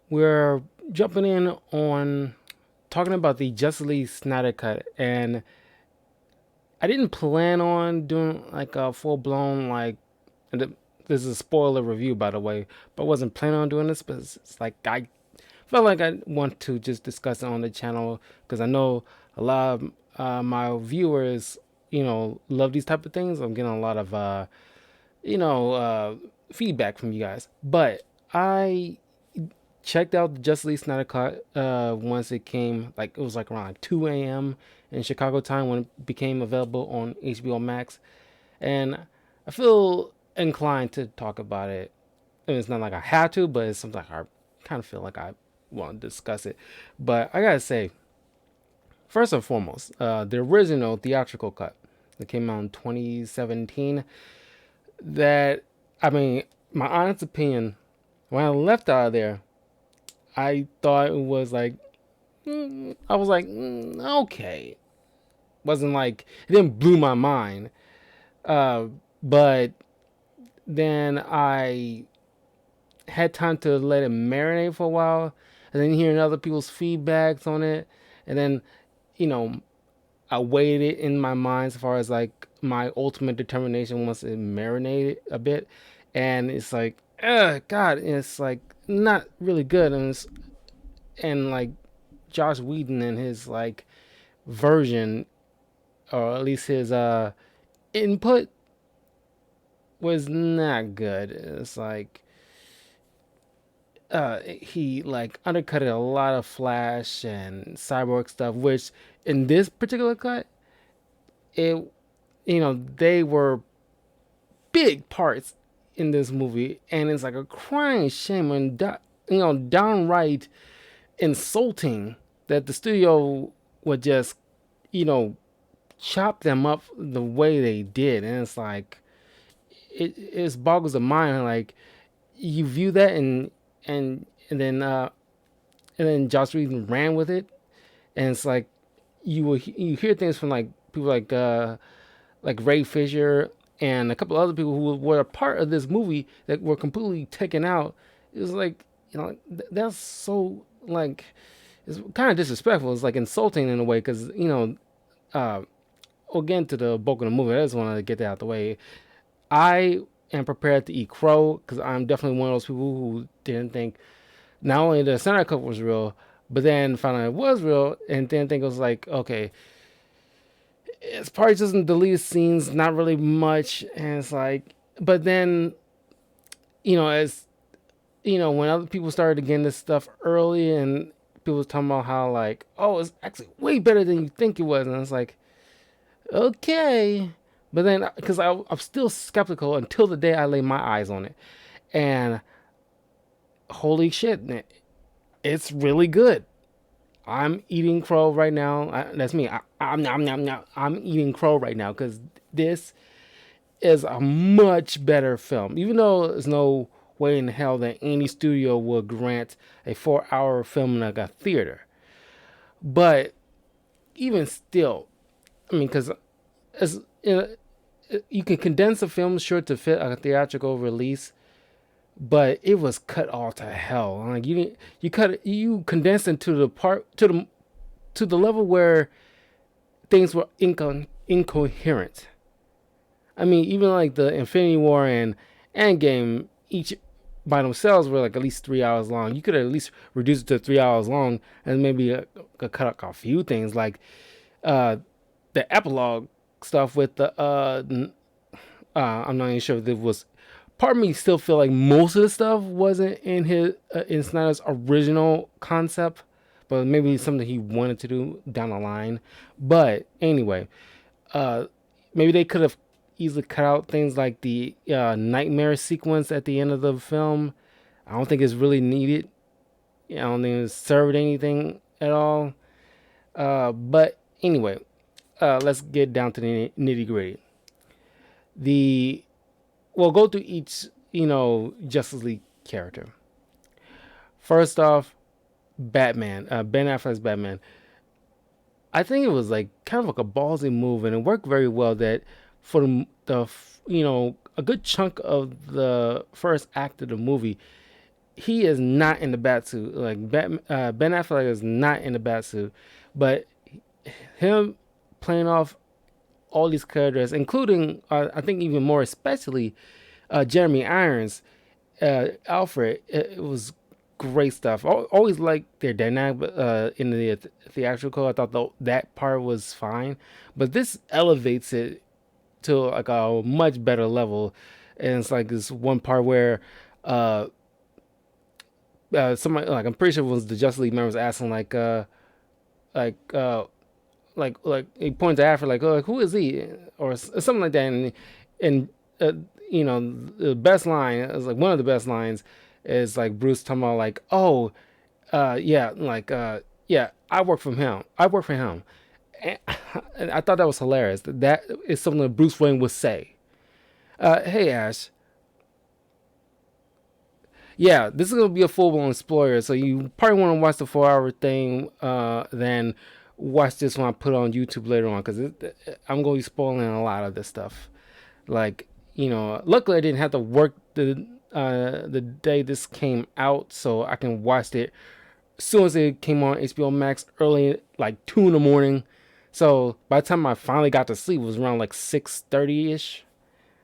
We're jumping in on talking about the Justice League Snyder Cut, and I didn't plan on doing like a full blown and this is a spoiler review by the way, but I wasn't planning on doing this. But it's like I felt like I want to just discuss it on the channel because I know a lot of my viewers, love these type of things. I'm getting a lot of you know uh, feedback from you guys, but I checked out the Justice League Snyder Cut once it came, like it was like around like 2 a.m. in Chicago time when it became available on HBO Max, and I feel inclined to talk about it. And it's not like I have to, but it's something I kind of feel like I want to discuss it. But I gotta say, first and foremost, the original theatrical cut that came out in 2017. That I mean, my honest opinion, when I left out of there, I thought it was like I was like, okay. Wasn't like it didn't blow my mind. Uh, but then I had time to let it marinate for a while, and then hearing other people's feedbacks on it, and then you know I weighed it in my mind as far as like my ultimate determination once it marinated a bit, and it's like, God, it's like not really good, and like Josh Whedon and his like version, or at least his input, was not good. It's like he like undercutted a lot of Flash and Cyborg stuff, which in this particular cut, it they were big parts in this movie, and it's like a crying shame and downright insulting that the studio would just you know chop them up the way they did, and it's like it boggles the mind. Like you view that and then Joss Whedon ran with it, and it's like you hear things from like people like Ray Fisher and a couple other people who were a part of this movie that were completely taken out. It was like that's so like it's kind of disrespectful. It's like insulting in a way because uh, again to the bulk of the movie. I just wanted to get that out the way. I am prepared to eat crow because I'm definitely one of those people who didn't think not only the Snyder Cut was real, but then found out it was real, and then think it was like, okay, it's probably just some deleted scenes, not really much, and it's like, but then as when other people started getting this stuff early, and people was talking about how like, oh, it's actually way better than you think it was, and it's like, okay, but then because I'm still skeptical until the day I lay my eyes on it, and holy shit, it's really good. I'm eating crow right now. That's me. I'm eating crow right now because this is a much better film. Even though there's no way in hell that any studio would grant a 4 hour film in like a theater. But even still, I mean, because as you can condense a film short to fit a theatrical release, but it was cut all to hell. Like you condensed into the part to the level where things were incoherent. I mean, even like the Infinity War and Endgame, each by themselves were like at least 3 hours long. You could at least reduce it to 3 hours long and maybe cut out a few things like uh, the epilogue stuff with the I'm not even sure if it was. Part of me still feel like most of the stuff wasn't in Snyder's original concept, but maybe something he wanted to do down the line. But anyway, uh, maybe they could have easily cut out things like the nightmare sequence at the end of the film. I don't think it's really needed. I don't think it served anything at all. But anyway, let's get down to the nitty gritty. The We'll go through each Justice League character. First off, Batman. Ben Affleck's Batman. I think it was like kind of like a ballsy move, and it worked very well. That for a good chunk of the first act of the movie, he is not in the bat suit. Like Ben Affleck is not in the bat suit, but him playing off all these characters, including I think even more especially Jeremy Irons, Alfred. It was great stuff. Always liked their dynamic in the theatrical. I thought that part was fine, but this elevates it to like a much better level. And it's like this one part where uh, somebody, like, I'm pretty sure it was the Justice League members asking like uh like he points to Alfred like, oh, like, who is he, or something like that, and uh, the best line is like one of the best lines is like Bruce talking about like, oh, yeah, like, yeah, I work for him. And I thought that was hilarious. That is something that Bruce Wayne would say. Hey Ash, yeah, this is gonna be a full blown spoiler, so you probably want to watch the 4 hour thing, then watch this one I put on YouTube later on, because I'm gonna be spoiling a lot of this stuff. Like, luckily I didn't have to work the day this came out, so I can watch it as soon as it came on HBO Max early, like 2 in the morning. So by the time I finally got to sleep, it was around like 6:30 ish.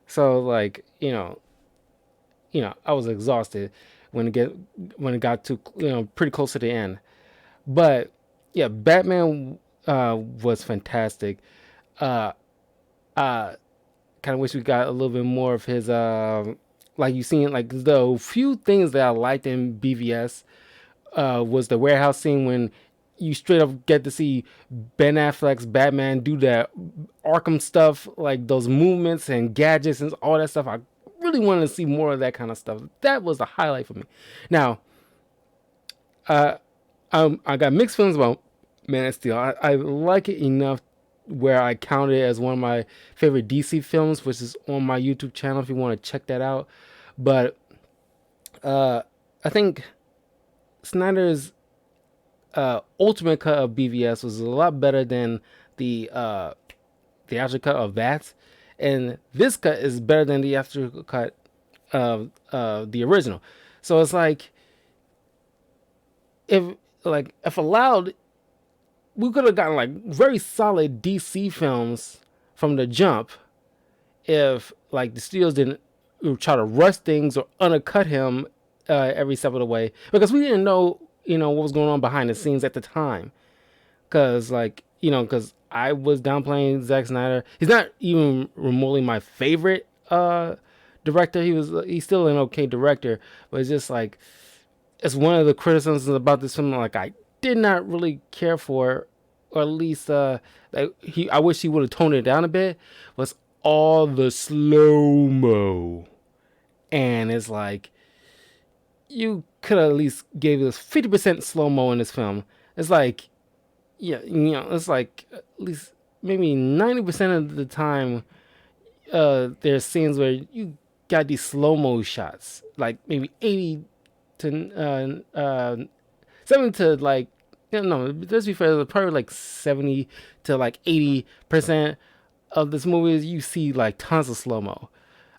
So like, I was exhausted when it got to pretty close to the end. But yeah, Batman was fantastic. Uh, I kind of wish we got a little bit more of his like you seen like the few things that I liked in BVS was the warehouse scene when you straight up get to see Ben Affleck's Batman do that Arkham stuff, like those movements and gadgets and all that stuff. I really wanted to see more of that kind of stuff. That was the highlight for me. Now, uh, I got mixed feelings about Man of Steel. I like it enough where I count it as one of my favorite DC films, which is on my YouTube channel if you want to check that out. But uh, I think Snyder's ultimate cut of BVS was a lot better than the actual cut of that, and this cut is better than the actual cut of the original. So it's like if if allowed, we could have gotten like very solid DC films from the jump if like the studios didn't try to rush things or undercut him every step of the way, because we didn't know what was going on behind the scenes at the time. Because like because I was downplaying Zack Snyder. He's not even remotely my favorite director. He's still an okay director, but it's just like it's one of the criticisms about this film. Like I did not really care for, or at least like I wish he would have toned it down a bit. Was all the slow mo, and it's like you could at least gave us 50% slow mo in this film. It's like, yeah, it's like at least maybe 90% of the time, there's scenes where you got these slow mo shots, like maybe 80 to 70 to like, no, let's be fair, probably like 70 to like 80% of this movie is you see like tons of slow mo,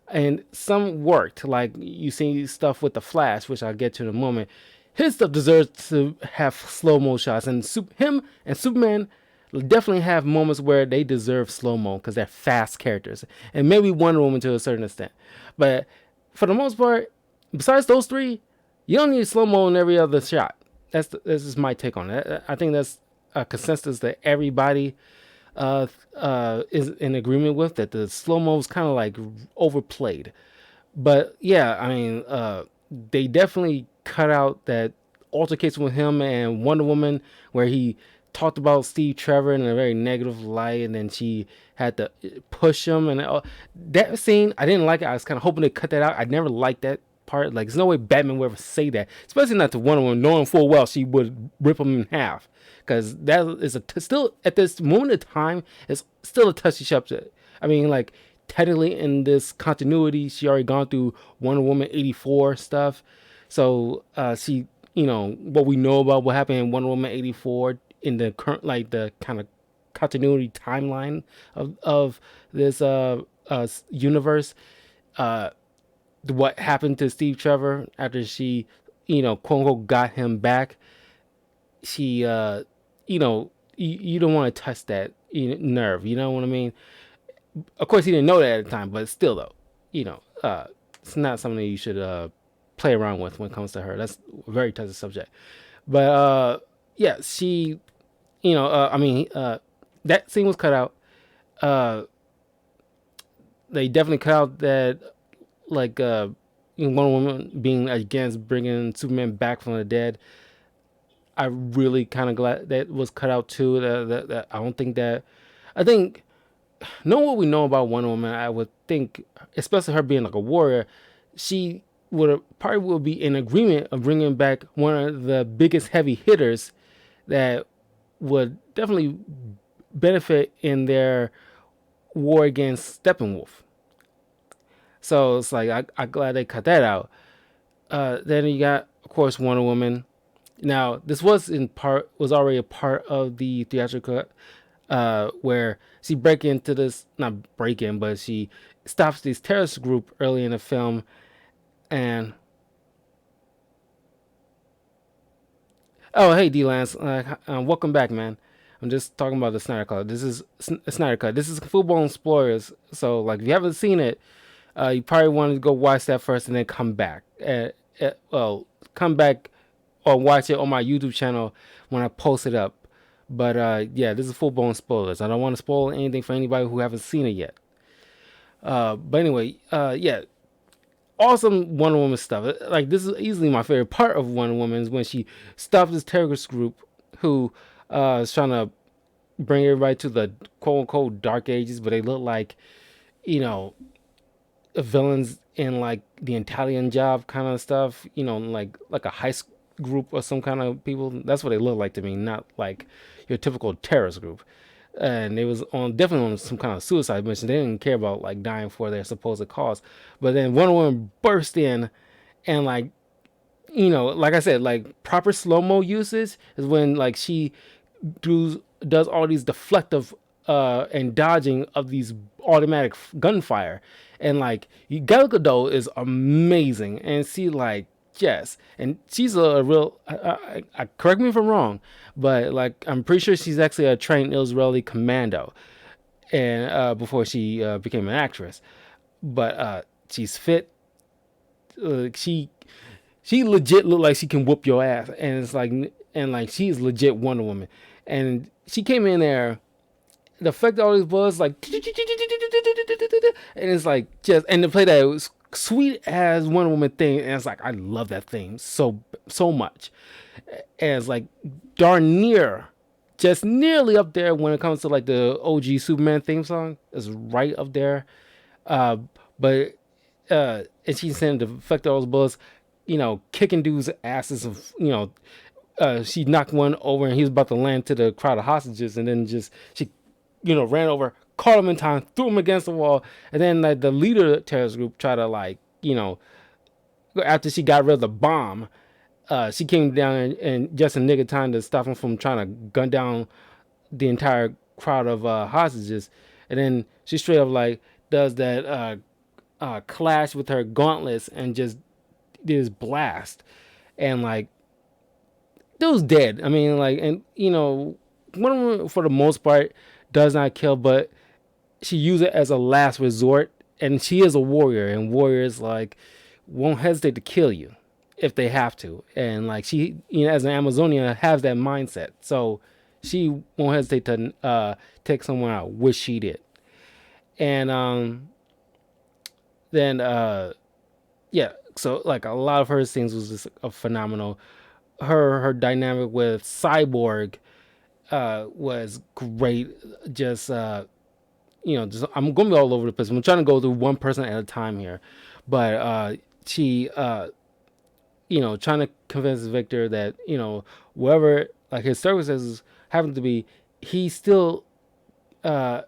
and some worked. Like you see stuff with the Flash, which I'll get to in a moment. His stuff deserves to have slow mo shots, and him and Superman definitely have moments where they deserve slow mo because they're fast characters, and maybe Wonder Woman to a certain extent. But for the most part, besides those three, you don't need slow mo in every other shot. That's just my take on it. I think that's a consensus that everybody is in agreement with, that the slow mo is kind of like overplayed. But yeah, I mean, they definitely cut out that altercation with him and Wonder Woman where he talked about Steve Trevor in a very negative light, and then she had to push him, and that scene I didn't like it. I was kind of hoping to cut that out. I never liked that part. Like, there's no way Batman would ever say that, especially not to Wonder Woman, knowing full well she would rip him in half. Because that is still at this moment in time, it's still a touchy subject. I mean, like, technically in this continuity, she already gone through Wonder Woman 84 stuff. So she, what we know about what happened in Wonder Woman 84 in the current, like the kind of continuity timeline of this universe. What happened to Steve Trevor after she quote unquote got him back, she you don't want to touch that nerve. You know what I mean? Of course, he didn't know that at the time, but still, though, it's not something that you should play around with when it comes to her. That's a very touchy subject. But yeah, she, that scene was cut out. Uh, they definitely cut out that, like, Wonder Woman being against bringing Superman back from the dead. I really kind of glad that was cut out too. That I don't think that. I think knowing what we know about Wonder Woman, I would think, especially her being like a warrior, she would probably will be in agreement of bringing back one of the biggest heavy hitters that would definitely benefit in their war against Steppenwolf. So it's like I'm glad they cut that out. Then you got, of course, Wonder Woman. Now this was already a part of the theatrical cut, where she break into this, not break in, but she stops this terrorist group early in the film. And oh, hey, D Lance, welcome back, man. I'm just talking about the Snyder Cut. This is a Snyder Cut. This is Full Blown Explorers. So, like, if you haven't seen it, you probably want to go watch that first and then come back. Come back or watch it on my YouTube channel when I post it up. But yeah, this is full blown spoilers. I don't want to spoil anything for anybody who haven't seen it yet. But anyway, yeah, awesome Wonder Woman stuff. Like, this is easily my favorite part of Wonder Woman is when she stops this terrorist group who is trying to bring everybody to the quote unquote dark ages, but they look like, you know, villains in like the Italian Job kind of stuff. Like a high school group or some kind of people. That's what they look like to me, not like your typical terrorist group. And they was definitely on some kind of suicide mission. They didn't care about like dying for their supposed cause. But then Wonder Woman burst in, and like, like I said, like proper slow mo usage is when like she does all these deflective and dodging of these automatic gunfire, and like Gal Gadot is amazing, and she like, yes, and she's a real. Correct me if I'm wrong, but like I'm pretty sure she's actually a trained Israeli commando, and before she became an actress, but she's fit. She legit look like she can whoop your ass, and it's like, and like she's legit Wonder Woman, and she came in there. The effect of all these bullets, like, and it's like just, and to play that sweet as Wonder Woman thing, and it's like I love that thing so much, and it's like darn near, just nearly up there when it comes to like the OG Superman theme song. It's right up there, uh, but and she's saying the effect of those bullets, kicking dudes' asses of, she knocked one over and he was about to land to the crowd of hostages, and then just she, ran over, caught him in time, threw him against the wall, and then like the leader of the terrorist group tried to like, after she got rid of the bomb, she came down and just in nick of time to stop him from trying to gun down the entire crowd of hostages, and then she straight up like does that clash with her gauntlets and just this blast, and like dude's dead. I mean, like, and one of them for the most part does not kill, but she used it as a last resort, and she is a warrior, and warriors like won't hesitate to kill you if they have to, and like she, as an Amazonian, has that mindset, so she won't hesitate to take someone out, which she did, and then yeah, so like a lot of her scenes was just a phenomenal. Her dynamic with Cyborg was great. Just I'm going to be all over the place. I'm trying to go through one person at a time here, but she trying to convince Victor that wherever like his circumstances happen to be, he still uh,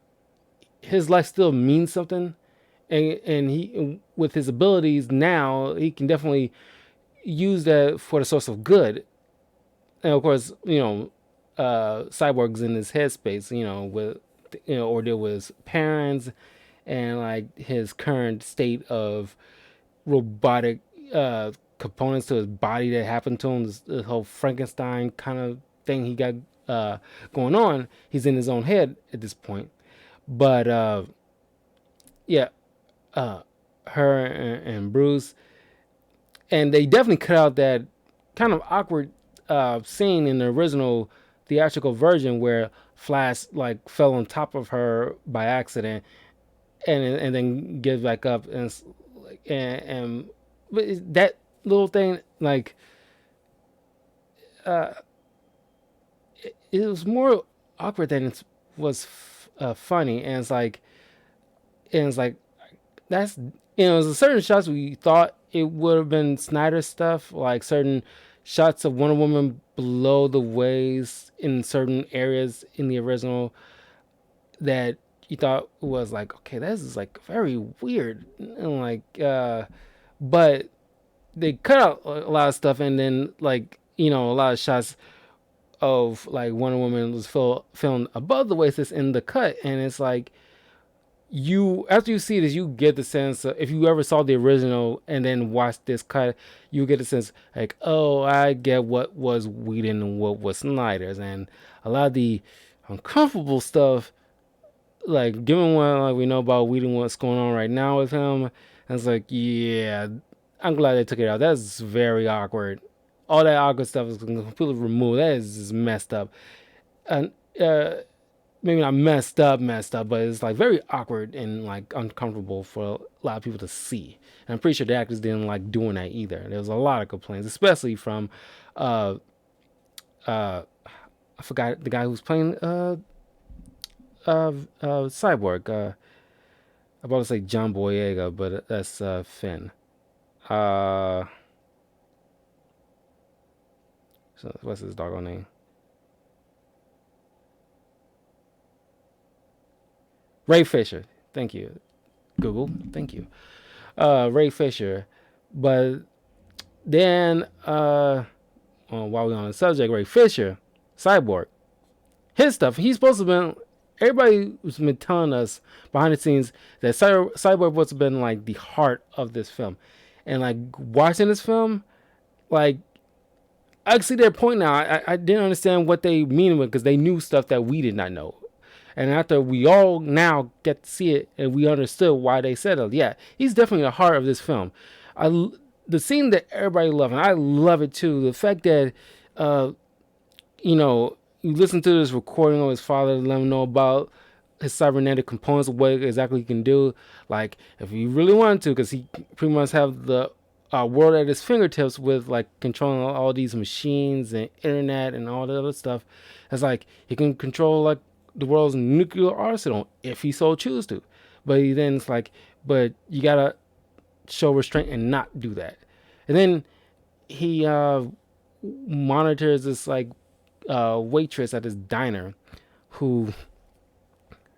his life still means something, and he, with his abilities now, he can definitely use that for the source of good. And of course, Cyborg's in his headspace, with ordeal with his parents and like his current state of robotic components to his body that happened to him. This whole Frankenstein kind of thing he got going on. He's in his own head at this point. But yeah, uh, her and Bruce, and they definitely cut out that kind of awkward scene in the original theatrical version where Flash like fell on top of her by accident and then gives back up and but that little thing like uh it was more awkward than it was funny, and it's like that's there's a certain shots we thought it would have been Snyder stuff, like certain shots of Wonder Woman below the waist in certain areas in the original that you thought was like, okay, this is like very weird, and like, but they cut out a lot of stuff, and then like a lot of shots of like Wonder Woman was filmed above the waist is in the cut, and it's like you after you see this, you get the sense of, if you ever saw the original and then watch this cut, you get the sense like, oh, I get what was Whedon and what was Snyder's, and a lot of the uncomfortable stuff, like given what like we know about Whedon, what's going on right now with him, it's like, yeah, I'm glad they took it out. That's very awkward. All that awkward stuff is completely removed. That is just messed up, and maybe not messed up, but it's like very awkward and like uncomfortable for a lot of people to see. And I'm pretty sure the actors didn't like doing that either. There was a lot of complaints, especially from uh I forgot the guy who's playing Cyborg. I'm about to say John Boyega, but that's Finn. Uh, so what's his doggone name? Ray Fisher. Thank you, Google. Thank you. Ray Fisher. But then, well, while we're on the subject, Ray Fisher, Cyborg, his stuff, he's supposed to have been, everybody was been telling us behind the scenes that Cyborg was have been like the heart of this film. And like watching this film, like I can see their point now. I didn't understand what they mean with, because they knew stuff that we did not know. And after we all now get to see it and we understood why they said it, yeah, he's definitely the heart of this film. The scene that everybody loved, and I love it too. The fact that, uh, you listen to this recording of his father, let him know about his cybernetic components, what exactly he can do. Like, if he really wanted to, because he pretty much have the world at his fingertips with like controlling all these machines and internet and all the other stuff. It's like he can control like the world's nuclear arsenal if he so choose to. But then it's like, but you gotta show restraint and not do that. And then he monitors this like waitress at this diner who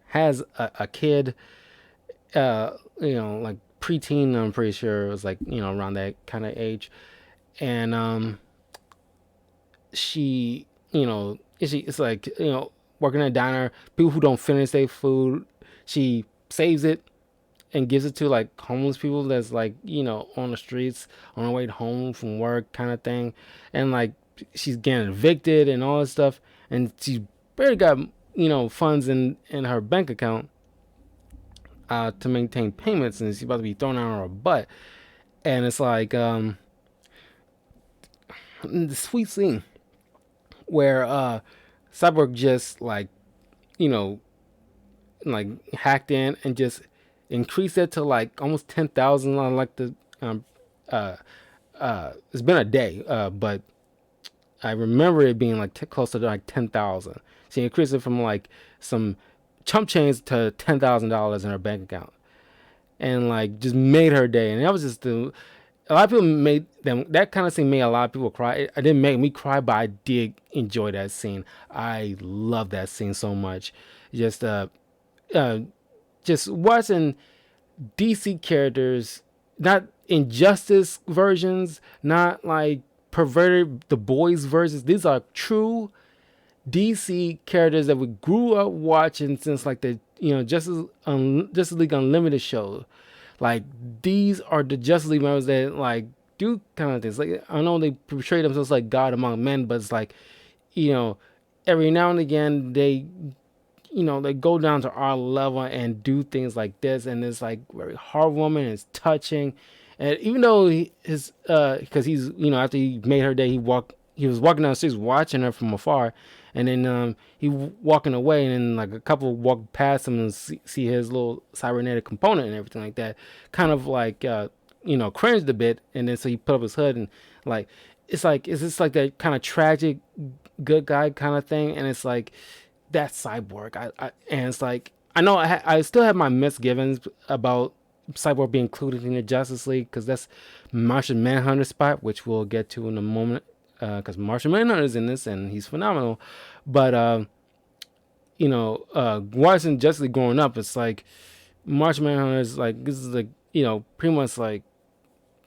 has a kid, like preteen. I'm pretty sure it was like around that kind of age, and she it's like working at a diner, people who don't finish their food, she saves it and gives it to like homeless people that's like on the streets on her way home from work kind of thing, and like she's getting evicted and all this stuff, and she barely got funds in her bank account to maintain payments, and she's about to be thrown out on her butt. And it's like the sweet scene where Cyborg just like like hacked in and just increased it to like almost 10,000 on like the it's been a day, but I remember it being like close to like 10,000. She increased it from like some chump change to $10,000 in her bank account, and like just made her day. And that was just a lot of people made them, that kind of scene made a lot of people cry. It didn't make me cry, but I did enjoy that scene. I love that scene so much. Just just watching DC characters, not Injustice versions, not like perverted The Boys versions. These are true DC characters that we grew up watching since like the Justice League Unlimited show. Like these are the Justice League members that like do kind of things. Like I know they portray themselves like God among men, but it's like, you know, every now and again they, they go down to our level and do things like this, and it's like very heartwarming, it's touching, and even though his because he's after he made her day, he was walking down the streets watching her from afar, and then he walking away, and then like a couple walk past him and see his little cybernetic component and everything like that, kind of like cringed a bit, and then so he put up his hood and like it's just like that kind of tragic good guy kind of thing, and it's like that's Cyborg. And it's like I know I still have my misgivings about Cyborg being included in the Justice League because that's Martian Manhunter spot, which we'll get to in a moment. Because Martian Manhunter is in this and he's phenomenal, but watching Justice League growing up, it's like Martian Manhunter is like this is like pretty much like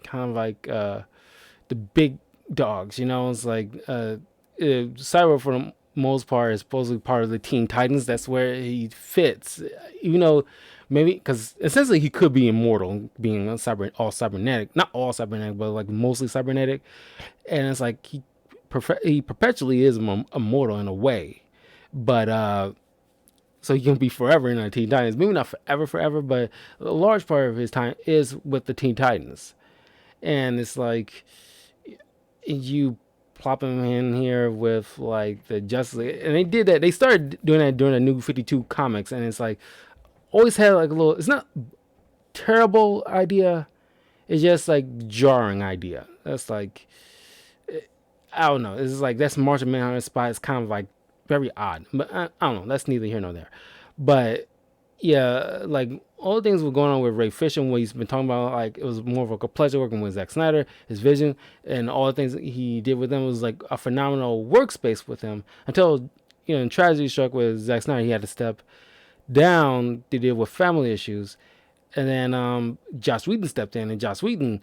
kind of like the big dogs. It's like Cyborg for the most part is supposedly part of the Teen Titans. That's where he fits, even though maybe because essentially he could be immortal, being all cybernetic, not all cybernetic, but like mostly cybernetic, and it's like he perpetually is immortal in a way, but so he can be forever in the Teen Titans. Maybe not forever, but a large part of his time is with the Teen Titans, and it's like you plop him in here with like the Justice League, and they did that. They started doing that during the New 52 comics, and it's like always had like a little. It's not terrible idea. It's just like jarring idea. That's like I don't know. It's like that's Martian Manhunter spot. It's kind of like very odd, but I don't know. That's neither here nor there. But yeah, like all the things were going on with Ray Fisher, what he's been talking about, like it was more of like a pleasure working with Zack Snyder, his vision, and all the things that he did with them was like a phenomenal workspace with him. Until tragedy struck with Zack Snyder, he had to step down to deal with family issues, and then Joss Whedon stepped in, and Joss Whedon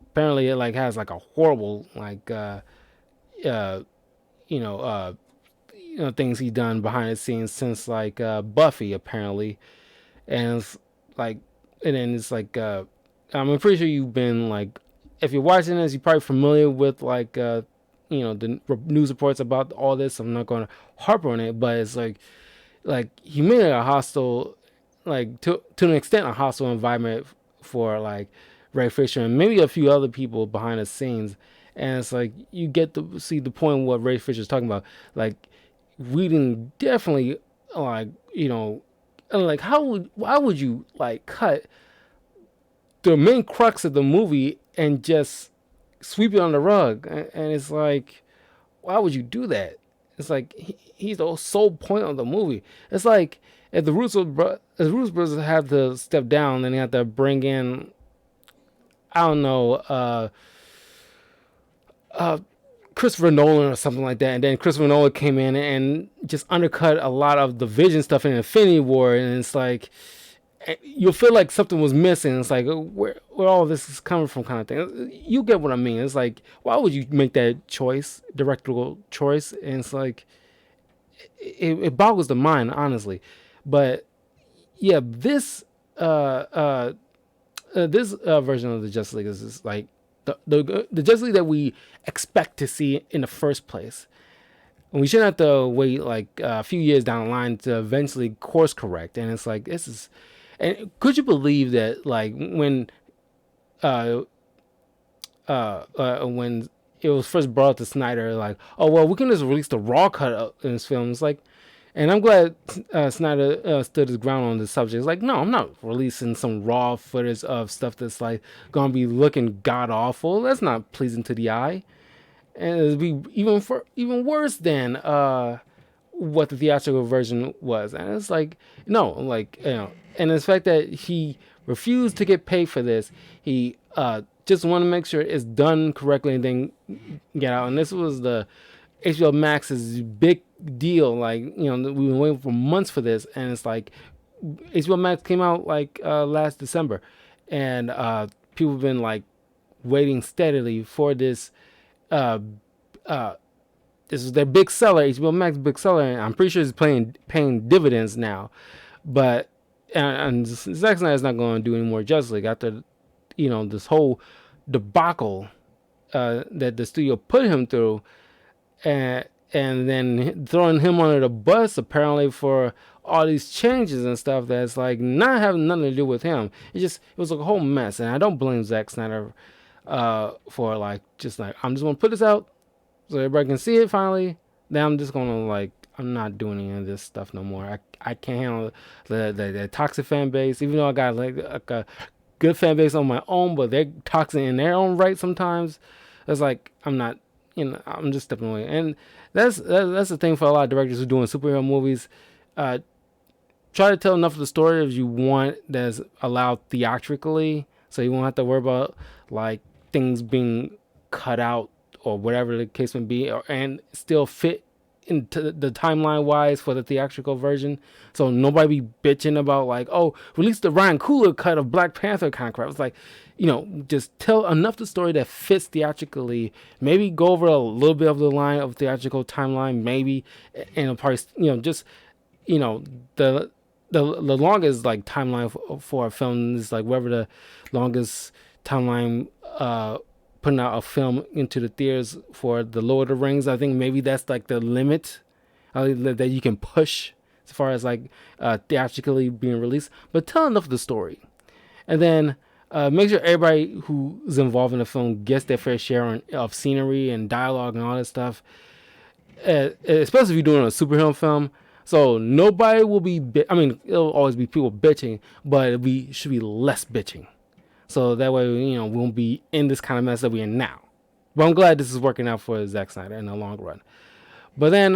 apparently it like has like a horrible like uh you know uh things he's done behind the scenes since like Buffy apparently, and it's like and then it's like I'm pretty sure you've been like if you're watching this you're probably familiar with like the news reports about all this. I'm not going to harp on it, but it's like he made it a hostile, like to an extent a hostile environment for like Ray Fisher and maybe a few other people behind the scenes, and it's like you get to see the point of what Ray Fisher's talking about. Like Whedon definitely like and like why would you like cut the main crux of the movie and just sweep it on the rug? And it's like why would you do that? It's like he's the sole point of the movie. It's like if the Russo brothers have to step down, then they have to bring in I don't know Christopher Nolan or something like that, and then Christopher Nolan came in and just undercut a lot of the Vision stuff in Infinity War, and it's like you'll feel like something was missing. It's like where all this is coming from, kind of thing. You get what I mean? It's like why would you make that choice, directorial choice? And it's like it boggles the mind, honestly. But yeah, this version of the Justice League is like the Justice League that we expect to see in the first place. And we shouldn't have to wait like a few years down the line to eventually course correct. And it's like this is, and could you believe that like when it was first brought to Snyder, like, oh well, we can just release the raw cut in this film. It's like, and I'm glad Snyder stood his ground on this subject. It's like, no, I'm not releasing some raw footage of stuff that's like gonna be looking god awful. That's not pleasing to the eye, and it'd be even worse than what the theatrical version was. And it's like, no, like and the fact that he refused to get paid for this, he just want to make sure it's done correctly and then get out. And this was the HBO Max's big deal. Like, we've been waiting for months for this, and it's like HBO Max came out like last December, and people have been like waiting steadily for this. This is their big seller, HBO Max big seller, and I'm pretty sure it's paying dividends now. But and Zack Snyder's not going to do any more Justice League after this whole debacle that the studio put him through, and then throwing him under the bus apparently for all these changes and stuff that's like not having nothing to do with him. It was a whole mess, and I don't blame Zack Snyder for like just like I'm just gonna put this out so everybody can see it finally. Then I'm just gonna like I'm not doing any of this stuff no more. I can't handle the toxic fan base, even though I got like a good fan base on my own, but they're toxic in their own right sometimes. It's like I'm not, I'm just stepping away, and that's the thing for a lot of directors who are doing superhero movies. Uh, Try to tell enough of the story as you want that's allowed theatrically, so you won't have to worry about like things being cut out or whatever the case may be, and still fit into the timeline wise for the theatrical version. So nobody be bitching about like, oh, release the Ryan Coogler cut of Black Panther kind of crap. It's like, just tell enough the story that fits theatrically. Maybe go over a little bit of the line of theatrical timeline, maybe, and probably, just, the the longest like timeline for a film is like whatever the longest timeline putting out a film into the theaters for the Lord of the Rings. I think maybe that's like the limit that you can push as far as like theatrically being released. But tell enough of the story, and then make sure everybody who's involved in the film gets their fair share of scenery and dialogue and all that stuff. Especially if you're doing a superhero film. So nobody will be. I mean, it'll always be people bitching, but we should be less bitching. So that way, we won't be in this kind of mess that we're in now. But I'm glad this is working out for Zack Snyder in the long run. But then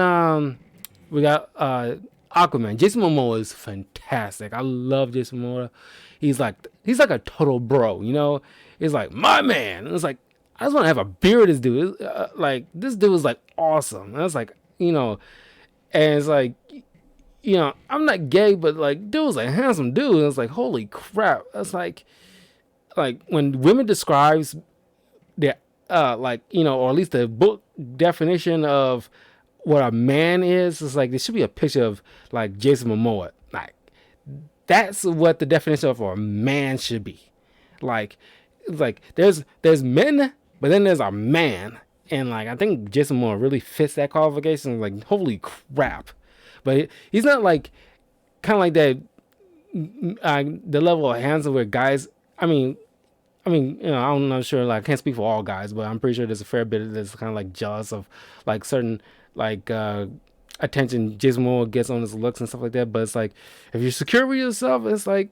we got Aquaman. Jason Momoa is fantastic. I love Jason Momoa. He's like a total bro. He's like my man. And it's like I just want to have a beer with this dude. Like this dude is like awesome. And it's like and it's like I'm not gay, but like dude was a handsome dude. And it's like holy crap. That's like when women describes their or at least the book definition of what a man is, it's like there should be a picture of like Jason Momoa. Like that's what the definition of a man should be. Like it's like there's men, but then there's a man, and like I think Jason Momoa really fits that qualification. Like holy crap, but he's not like kind of like that the level of handsome where guys. I'm not sure. Like, I can't speak for all guys, but I'm pretty sure there's a fair bit that's kind of like jealous of like certain like attention Jason Momoa gets on his looks and stuff like that. But it's like if you're secure with yourself, it's like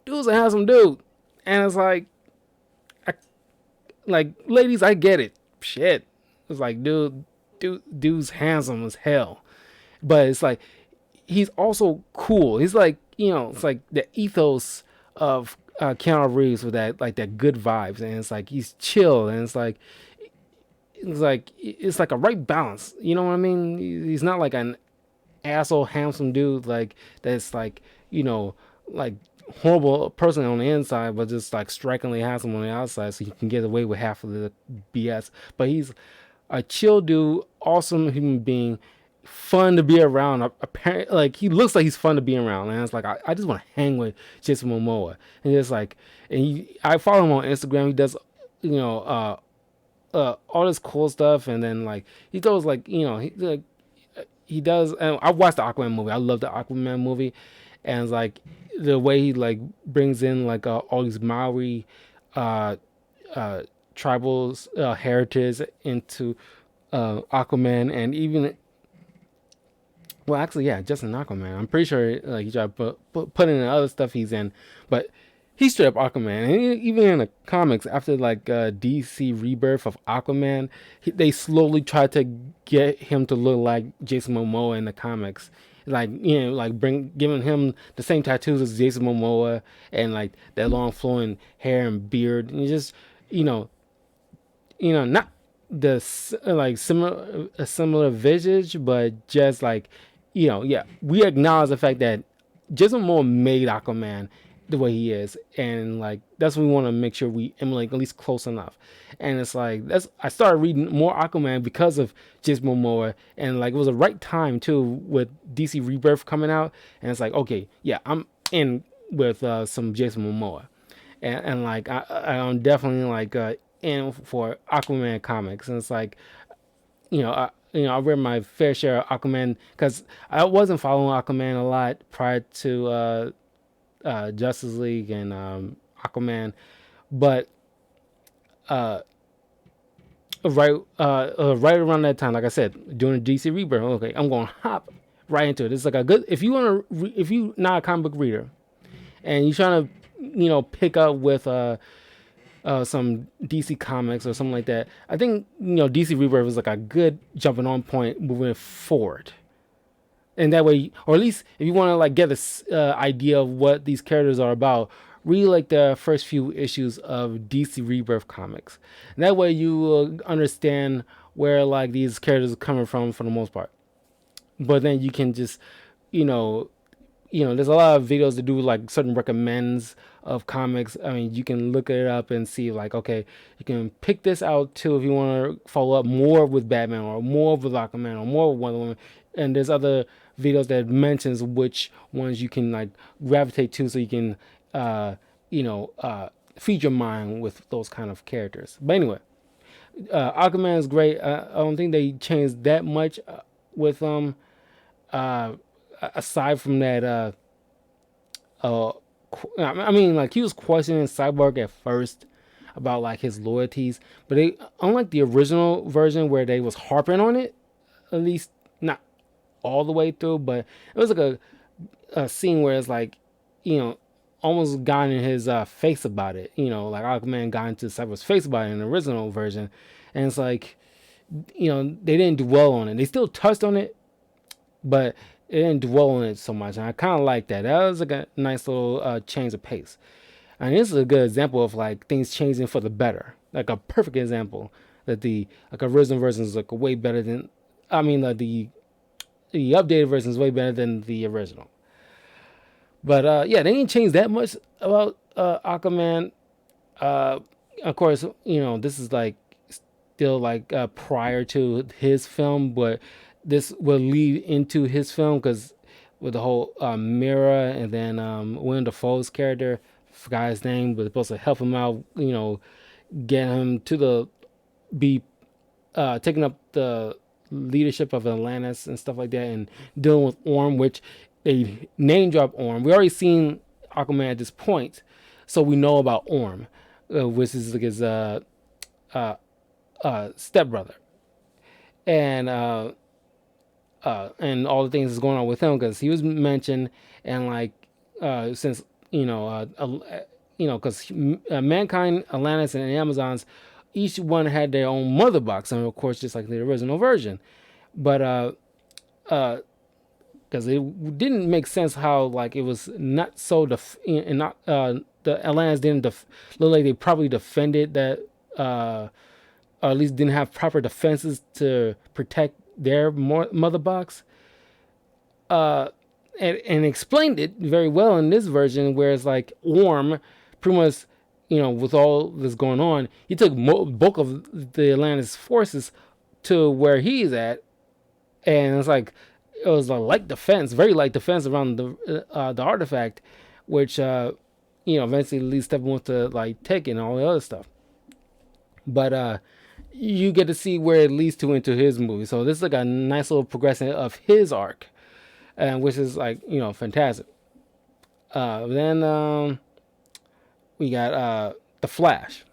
dude's a handsome dude, and it's like, ladies, I get it. Shit, it's like dude's handsome as hell, but it's like he's also cool. He's like it's like the ethos of Keanu Reeves with that good vibes, and it's like he's chill, and it's like a right balance. You know what I mean? He's not like an asshole handsome dude like that's like like horrible person on the inside, but just like strikingly handsome on the outside, so he can get away with half of the BS. But he's a chill dude, awesome human being, fun to be around. Apparently, like he looks like he's fun to be around, and it's like I just want to hang with Jason Momoa, and it's like, I follow him on Instagram. He does, all this cool stuff, and then like he does he does. And I watched the Aquaman movie. I love the Aquaman movie, and it's like the way he like brings in like all these Maori tribals heritage into Aquaman, and even. Well, actually, yeah, just an Aquaman. I'm pretty sure like he tried to put in the other stuff he's in, but he's straight up Aquaman. And even in the comics, after like DC Rebirth of Aquaman, they slowly tried to get him to look like Jason Momoa in the comics, like giving him the same tattoos as Jason Momoa and like that long flowing hair and beard, and just not the like similar visage, but just like we acknowledge the fact that Jason Momoa made Aquaman the way he is, and like that's what we want to make sure we emulate at least close enough. And it's like I started reading more Aquaman because of Jason Momoa, and like it was the right time too with DC Rebirth coming out, and it's like okay, yeah, I'm in with some Jason Momoa, and like I'm definitely like in for Aquaman comics, and it's like, I read my fair share of Aquaman because I wasn't following Aquaman a lot prior to Justice League and Aquaman, but uh, right around that time, like I said, doing a DC Rebirth. Okay, I'm going to hop right into it. It's like a good if you want to if you not a comic book reader and you're trying to pick up with some DC comics or something like that. I think DC Rebirth is like a good jumping on point moving forward. And that way, or at least if you want to like get this idea of what these characters are about, read like the first few issues of DC Rebirth comics. And that way you will understand where like these characters are coming from for the most part. But then you can just, you know, there's a lot of videos to do like certain recommends of comics. I mean, you can look it up and see like, okay, you can pick this out too if you want to follow up more with Batman or more with Aquaman or more with Wonder Woman. And there's other videos that mentions which ones you can like gravitate to, so you can, feed your mind with those kind of characters. But anyway, Aquaman is great. I don't think they changed that much with uh, aside from that. I mean, like he was questioning Cyborg at first about like his loyalties, but they, unlike the original version where they was harping on it, at least not all the way through, but it was like a scene where it's like, almost got in his face about it. Like Aquaman got into Cyborg's face about it in the original version, and it's like, they didn't dwell on it. They still touched on it, but it didn't dwell on it so much, and I kind of like that. That was like a nice little change of pace. And this is a good example of like things changing for the better, like a perfect example that the like original version is like way better than, I mean, the updated version is way better than the original. But yeah, they didn't change that much about Aquaman. Uh, of course, this is like still like prior to his film, but this will lead into his film because with the whole Mira and then Willem Dafoe's character, forgot his name, but supposed to help him out, get him to the be taking up the leadership of Atlantis and stuff like that, and dealing with Orm, which they name drop Orm. We already seen Aquaman at this point, so we know about Orm, which is like his stepbrother, and and all the things that's going on with him because he was mentioned, and like since because mankind, Atlantis, and the Amazons, each one had their own mother box, and of course, just like the original version, but because it didn't make sense how like it was not so and not the Atlantis didn't look like they probably defended that or at least didn't have proper defenses to protect their mother box. And explained it very well in this version, where it's like Orm, pretty much, with all this going on, he took bulk of the Atlantis forces to where he's at, and it's like it was a light defense, very light defense around the artifact, which eventually leads Steppenwolf to like take it and all the other stuff. But you get to see where it leads to into his movie. So this is like a nice little progression of his arc, and which is like fantastic. Then we got the Flash,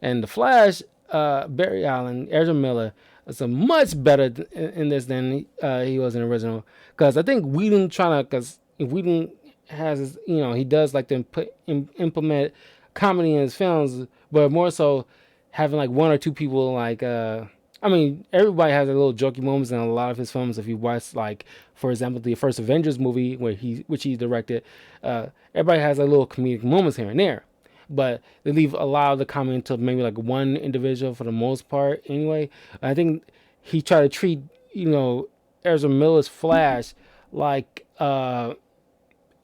and the Flash, Barry Allen, Ezra Miller is a much better in this than he was in the original. Because I think Whedon because Whedon has he does like to implement comedy in his films, but more so having like one or two people like I mean, everybody has a little jokey moments in a lot of his films. If you watch, like, for example, the first Avengers movie, which he directed, everybody has a little comedic moments here and there. But they leave a lot of the comedy to maybe like one individual for the most part. Anyway, I think he tried to treat Ezra Miller's Flash like Tom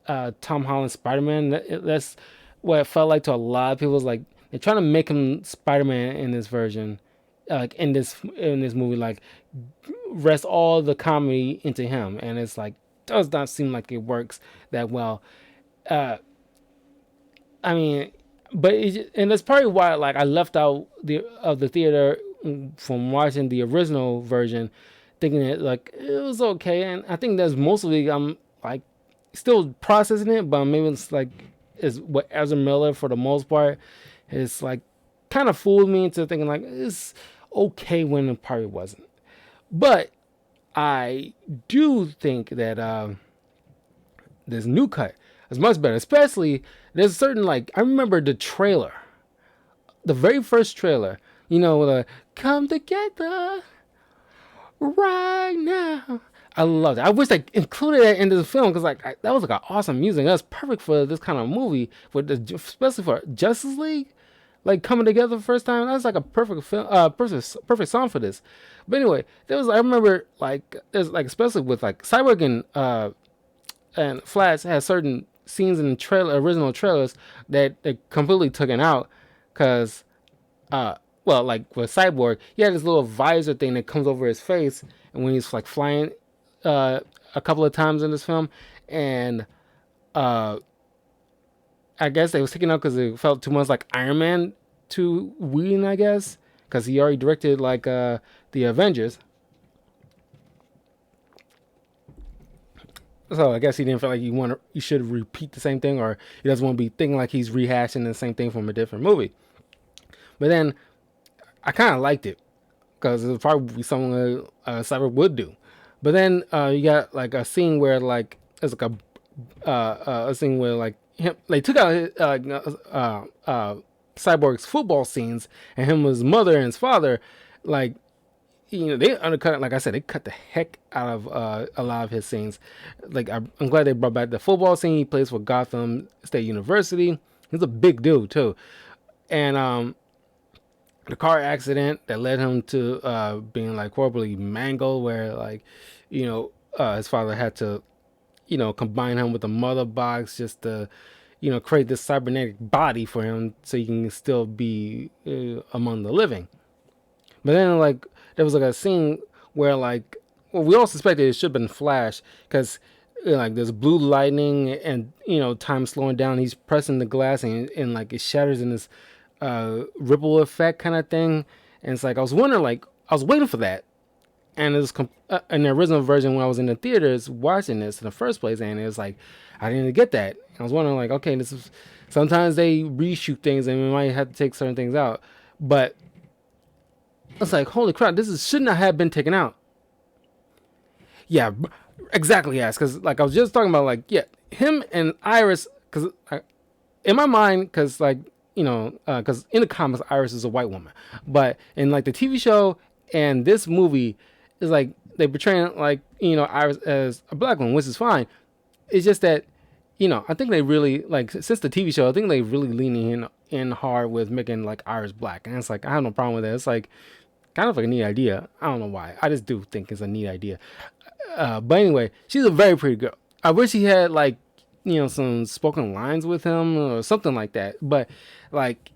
Holland's Spider-Man. That's what it felt like to a lot of people. Was like they're trying to make him Spider-Man in this version, like in this movie, like rest all the comedy into him, and it's like does not seem like it works that well. I mean, but and that's probably why like I left out the theater from watching the original version, thinking that like it was okay, and I think that's mostly I'm like still processing it, but maybe it's like is what Ezra Miller for the most part is like kind of fooled me into thinking like it's okay when it probably wasn't. But I do think that this new cut is much better. Especially there's a certain like I remember the trailer, the very first trailer. You know, the "Come Together Right Now." I loved it. I wish they included that into the film because that was like an awesome music. That's perfect for this kind of movie, especially for Justice League, like coming together the first time. That's like a perfect film, perfect song for this. But anyway, there was I remember like there's like especially with like Cyborg and Flash had certain scenes in the original trailers that they completely taken out because well, like with Cyborg, he had this little visor thing that comes over his face, and when he's like flying, a couple of times in this film, and uh, I guess they was taken out because it felt too much like Iron Man to Whedon, I guess, because he already directed like the Avengers. So I guess he didn't feel like you should repeat the same thing, or he doesn't want to be thinking like he's rehashing the same thing from a different movie. But then I kind of liked it because it would probably be something Cyber would do. But then you got like a scene where like it's like a scene where like him they took out Cyborg's football scenes and him his mother and his father like they undercut it. Like I said, they cut the heck out of a lot of his scenes. Like I'm glad they brought back the football scene. He plays for Gotham State University. He's a big dude too, and the car accident that led him to being like horribly mangled, where like his father had to combine him with a mother box just to create this cybernetic body for him so he can still be among the living. But then like there was like a scene where like well we all suspected it should have been Flash because like there's blue lightning and time slowing down. He's pressing the glass and like it shatters in this ripple effect kind of thing. And it's like I was wondering like I was waiting for that. And it was in the original version when I was in the theaters watching this in the first place, and it was like I didn't get that. I was wondering like okay, this is sometimes they reshoot things and we might have to take certain things out, but it's like holy crap, should not have been taken out. Yeah, exactly. Yes, because like I was just talking about like yeah, him and Iris. Because in my mind, because like because in the comics Iris is a white woman, but in like the TV show and this movie is like they portraying like Iris as a black woman, which is fine. It's just that I think they really like since the TV show, I think they really leaning in hard with making like Iris black, and it's like I have no problem with that. It's like kind of like a neat idea. I don't know why. I just do think it's a neat idea. But anyway, she's a very pretty girl. I wish he had like some spoken lines with him or something like that. But like,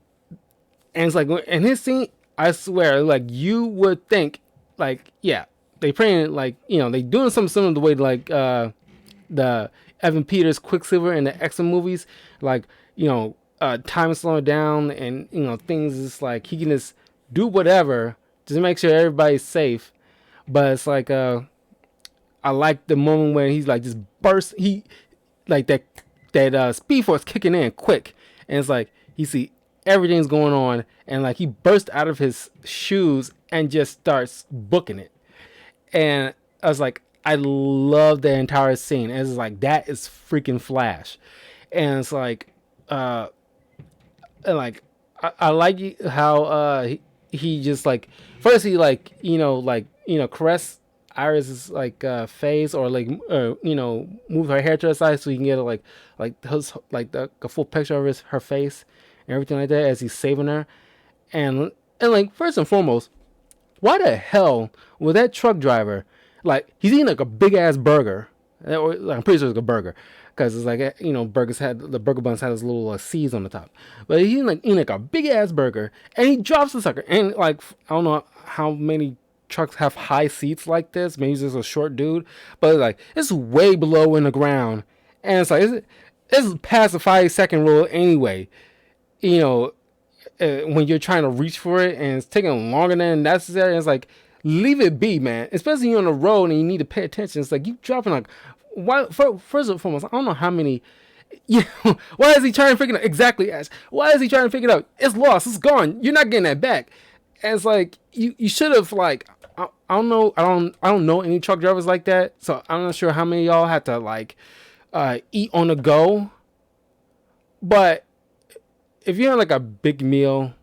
and it's like in his scene, I swear, like you would think, like yeah, they praying like they doing something similar to the way like the Evan Peters Quicksilver in the X-Men movies, like time is slowing down and things is like he can just do whatever just to make sure everybody's safe. But it's like I like the moment when he's like just burst. He like that speed force kicking in quick, and it's like you see everything's going on, and like he bursts out of his shoes and just starts booking it. And I was like, I love the entire scene. And it's like that is freaking Flash, and it's like, and like I like how he just like first he like caress Iris's like face or like move her hair to the side so you can get a full picture of her face and everything like that as he's saving her. And like first and foremost, why the hell was that truck driver like he's eating like a big ass burger? Or like, I'm pretty sure it's a burger because it's like burgers had the burger buns had this little seeds on the top, but he's like eating like a big ass burger and he drops the sucker and like I don't know how many trucks have high seats like this. Maybe he's just a short dude, but like it's way below in the ground, and it's like it's past the 5-second rule anyway. you know, when you're trying to reach for it and it's taking longer than necessary. It's like, leave it be, man. Especially you're on the road and you need to pay attention. It's like you dropping like, why? First and foremost, I don't know how many. Yeah, why is he trying to figure it out? Exactly, Ash. Why is he trying to figure it out? It's lost. It's gone. You're not getting that back. And it's like you should have like I don't know I don't know any truck drivers like that. So I'm not sure how many of y'all had to like eat on the go. But if you have like a big meal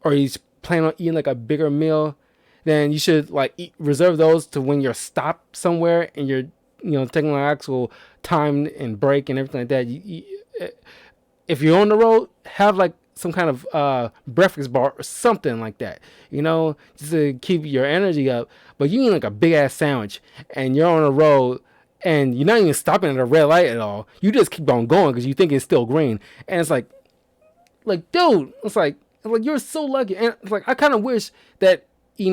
or he's planning on eating like a bigger meal, then you should like reserve those to when you're stopped somewhere and you're taking like actual time and break and everything like that. If you're on the road, have like some kind of breakfast bar or something like that, just to keep your energy up. But you eat like a big ass sandwich and you're on the road and you're not even stopping at a red light at all. You just keep on going because you think it's still green, and it's like, dude, it's like you're so lucky. And it's like I kind of wish that we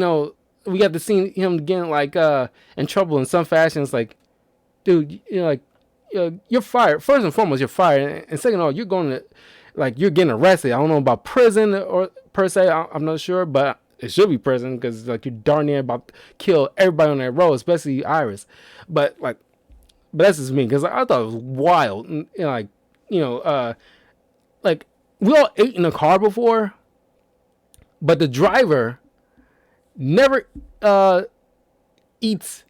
got to see him again, like in trouble in some fashion. It's like, dude, you're fired. First and foremost, you're fired, and second of all, you're going to you're getting arrested. I don't know about prison or per se. I'm not sure, but it should be prison because like you're darn near about to kill everybody on that road, especially Iris. But that's just me because I thought it was wild. And, like we all ate in a car before, but the driver never eats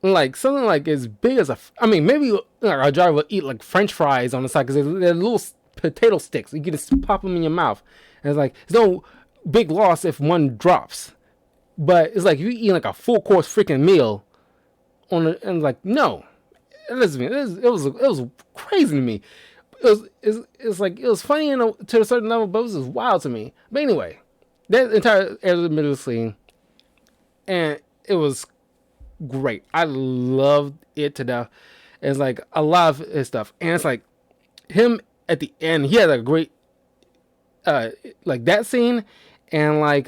like something like as big as I mean, maybe like our driver will eat like French fries on the side because they're little potato sticks. You can just pop them in your mouth, and it's like there's no big loss if one drops. But it's like if you eat like a full course freaking meal and like no, listen, it was crazy to me. It's like it was funny to a certain level, but it was just wild to me. But anyway, that entire Ezra Miller scene, and it was great. I loved it to death. It's like I love his stuff, and it's like him at the end. He had a great like that scene, and like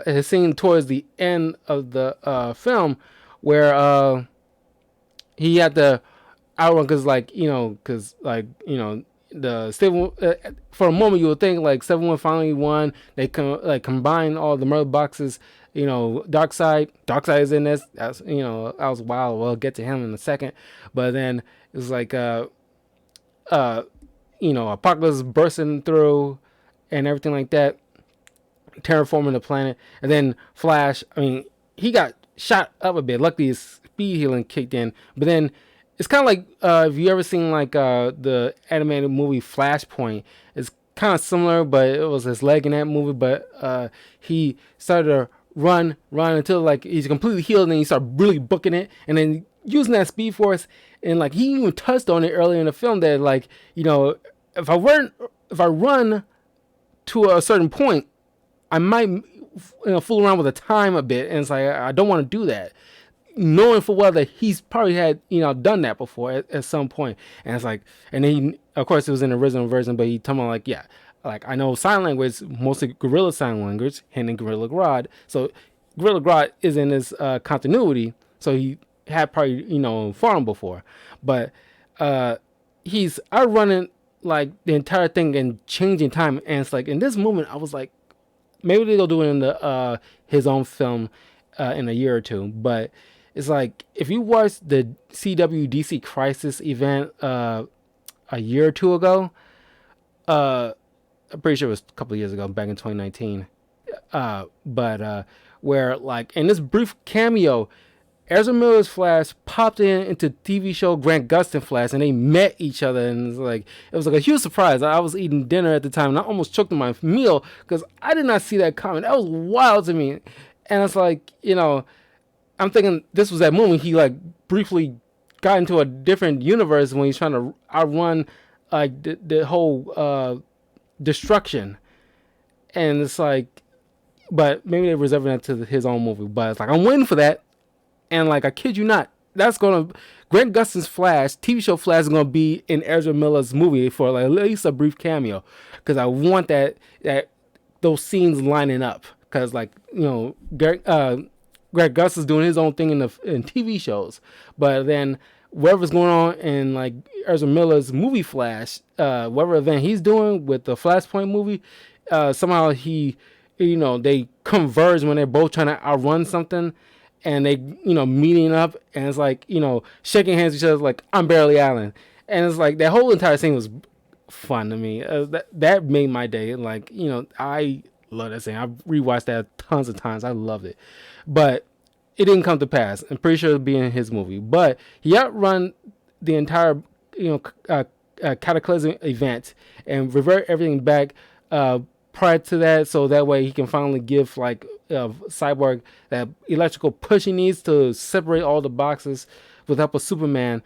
his scene towards the end of the film where he had to outrun because the Seven for a moment you would think like 7-1 finally won. They combine all the murder boxes. Darkseid is in this. That's that was wild. We'll get to him in a second. But then it was like Apocalypse bursting through and everything like that, terraforming the planet, and then Flash. I mean, he got shot up a bit. Luckily, his speed healing kicked in. But then it's kind of like if you ever seen like the animated movie Flashpoint. It's kind of similar, but it was his leg in that movie. But he started to run until like he's completely healed, and then he start really booking it, and then using that speed force. And like he even touched on it earlier in the film that like if I run to a certain point, I might fool around with the time a bit, and it's like I don't want to do that, knowing for well that he's probably had done that before at some point. And it's like, and he of course it was in the original version, but he told me like, yeah, like I know sign language, mostly Gorilla Sign Language, and Gorilla Grodd. So Gorilla Grodd is in this continuity, so he had probably fought him before, but he's outrunning like the entire thing and changing time. And it's like in this moment I was like, maybe they'll do it in the his own film in a year or two. But it's like if you watch the CW Crisis event a year or two ago, I'm pretty sure it was a couple of years ago, back in 2019. But where like in this brief cameo, Ezra Miller's Flash popped into TV show Grant Gustin Flash, and they met each other, and it was like a huge surprise. I was eating dinner at the time, and I almost choked on my meal because I did not see that coming. That was wild to me, and it's like I'm thinking this was that moment he like briefly got into a different universe when he's trying to outrun like the whole destruction, and it's like, but maybe they're reserving that to his own movie. But it's like I'm waiting for that. And like I kid you not, Grant Gustin's Flash, TV show Flash, is gonna be in Ezra Miller's movie for like at least a brief cameo, because I want that those scenes lining up, because like Grant Gustin's doing his own thing in TV shows, but then whatever's going on in like Ezra Miller's movie Flash, whatever event he's doing with the Flashpoint movie, somehow they converge when they're both trying to outrun something, and they, meeting up, and it's like, shaking hands with each other, like, I'm Barely Allen, and it's like that whole entire scene was fun to me. That made my day. Like, I love that scene. I've rewatched that tons of times. I loved it, but it didn't come to pass. I'm pretty sure it'll be in his movie, but he outrun the entire, cataclysm event and revert everything back prior to that, so that way he can finally give like Cyborg that electrical push he needs to separate all the boxes with the help of Superman,